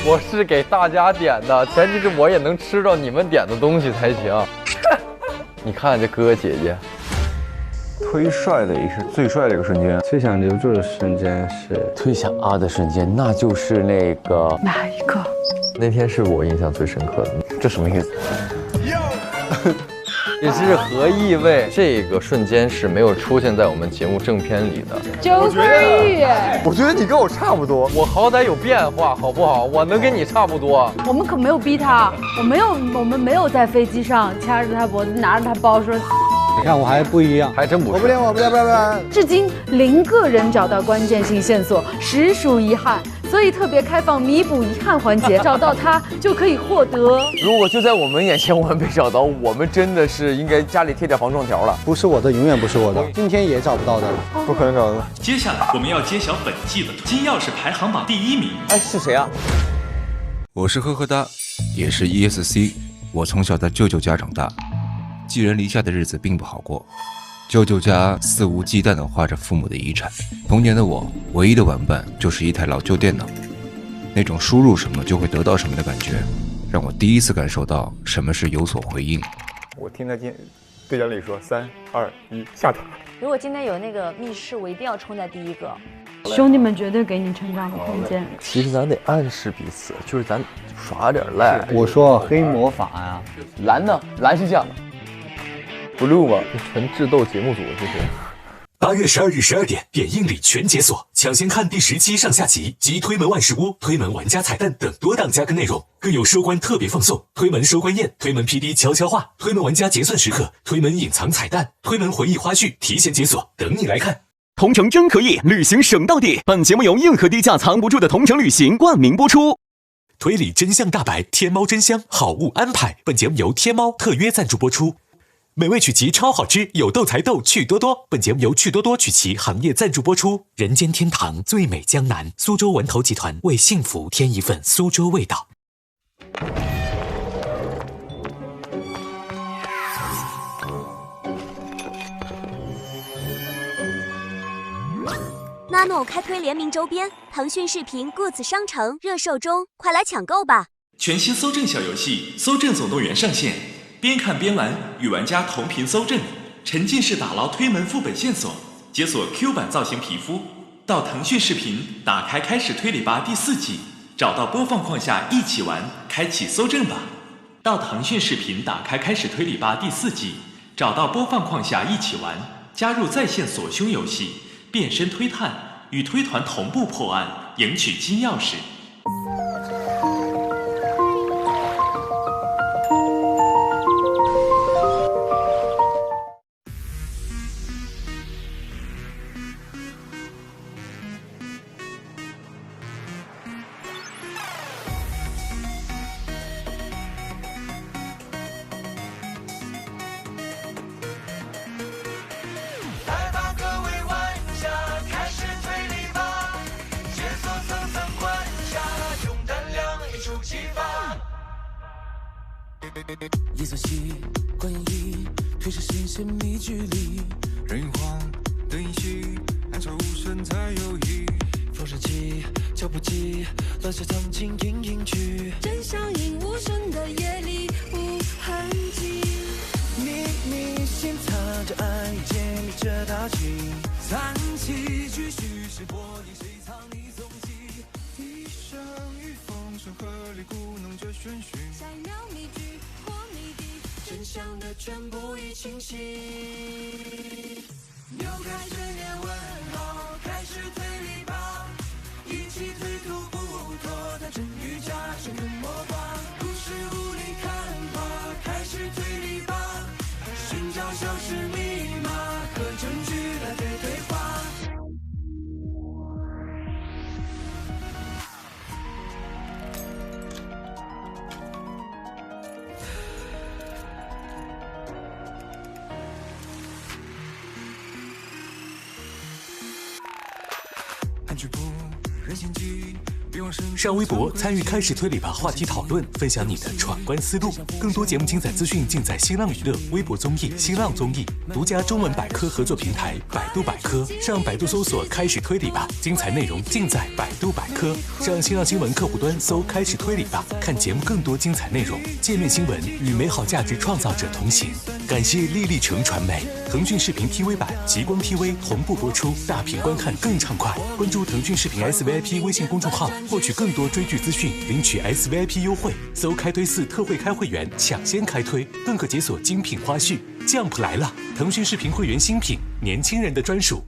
我是给大家点的，前提是我也能吃到你们点的东西才行。你看这哥哥姐姐，推帅的也是最帅的一个瞬间，最想留住的瞬间是最想的瞬间，那就是那个哪一个？那天是我印象最深刻的，这什么意思？也是何意味？这个瞬间是没有出现在我们节目正片里的。周飞宇，我觉得你跟我差不多，我好歹有变化，好不好？我能跟你差不多。我们可没有逼他，我们没有在飞机上掐着他脖子，拿着他包说。你看我还不一样，还真不是。我不练。至今0个人找到关键性线索，实属遗憾。所以特别开放弥补遗憾环节，找到他就可以获得。如果就在我们眼前，我们被找到，我们真的是应该家里贴点防撞条了。不是我的，永远不是我的。今天也找不到的，不可能找到。接下来我们要揭晓本季的金钥匙排行榜第1名。是谁啊？我是呵呵哒，也是 ESC。我从小在舅舅家长大，寄人篱下的日子并不好过。舅舅家肆无忌惮地花着父母的遗产，童年的我唯一的玩伴就是一台老旧电脑，那种输入什么就会得到什么的感觉，让我第一次感受到什么是有所回应。我听他对讲里说3、2、1下塔。如果今天有那个密室，我一定要冲在第一个。兄弟们绝对给你成长的空间。其实咱得暗示彼此，就是咱耍点赖。我说黑魔法呀，蓝呢？蓝是这样。blue 吗？纯智斗节目组这是。8月12日12点，点映里全解锁，抢先看第10期上下集及推门万事屋、推门玩家彩蛋等多档加更内容，更有收官特别放送、推门收官宴、推门 PD 悄悄话、推门玩家结算时刻、推门隐藏彩蛋、推门回忆花絮提前解锁，等你来看。同城真可以，旅行省到底。本节目由硬核低价藏不住的同城旅行冠名播出。推理真相大白，天猫真香好物安排。本节目由天猫特约赞助播出。美味曲奇超好吃，有豆才豆，趣多多。本节目由趣多多曲奇行业赞助播出。人间天堂，最美江南，苏州文投集团为幸福添一份苏州味道。Nano 开推联名周边，腾讯视频 Goods 商城热售中，快来抢购吧！全新搜证小游戏《搜证总动员》上线，边看边玩，与玩家同频搜证，沉浸式打捞推门副本线索，解锁 Q 版造型皮肤。到腾讯视频打开开始推理吧第4季，找到播放框下一起玩，开启搜证吧。到腾讯视频打开开始推理吧第4季，找到播放框下一起玩，加入在线锁凶游戏，变身推探，与推团同步破案，赢取金钥匙。夜色习惯演绎，推是新鲜密距离，人慌灯熄，暗潮无声才有意。同时起，脚步急，留下曾经隐隐去。真相隐无声的夜里无痕迹，秘密心藏着爱，揭秘着大气。残气继续是火焰，谁藏你踪迹？一生与风声鹤唳，故弄着玄虚。下一秒谜句或谜底，真相的全部已清晰。扭开悬念问号，开始推理吧，一起推脱不脱，谈真与假，谁能魔化？故事无力看破，开始推理吧，寻找消失密码和证据来对话。上微博参与开始推理吧话题讨论，分享你的闯关思路。更多节目精彩资讯尽在新浪娱乐、微博综艺、新浪综艺独家中文百科合作平台百度百科。上百度搜索开始推理吧，精彩内容尽在百度百科。上新浪新闻客户端搜开始推理吧，看节目更多精彩内容。界面新闻与美好价值创造者同行。感谢丽丽城传媒、腾讯视频 TV 版、极光 TV 同步播出，大屏观看更畅快。关注腾讯视频 SVIP 微信公众号，获取更多追剧资讯，领取 SVIP 优惠。搜开推4特惠开会员，抢先开推，更可解锁精品花絮。Jump 来了，腾讯视频会员新品，年轻人的专属。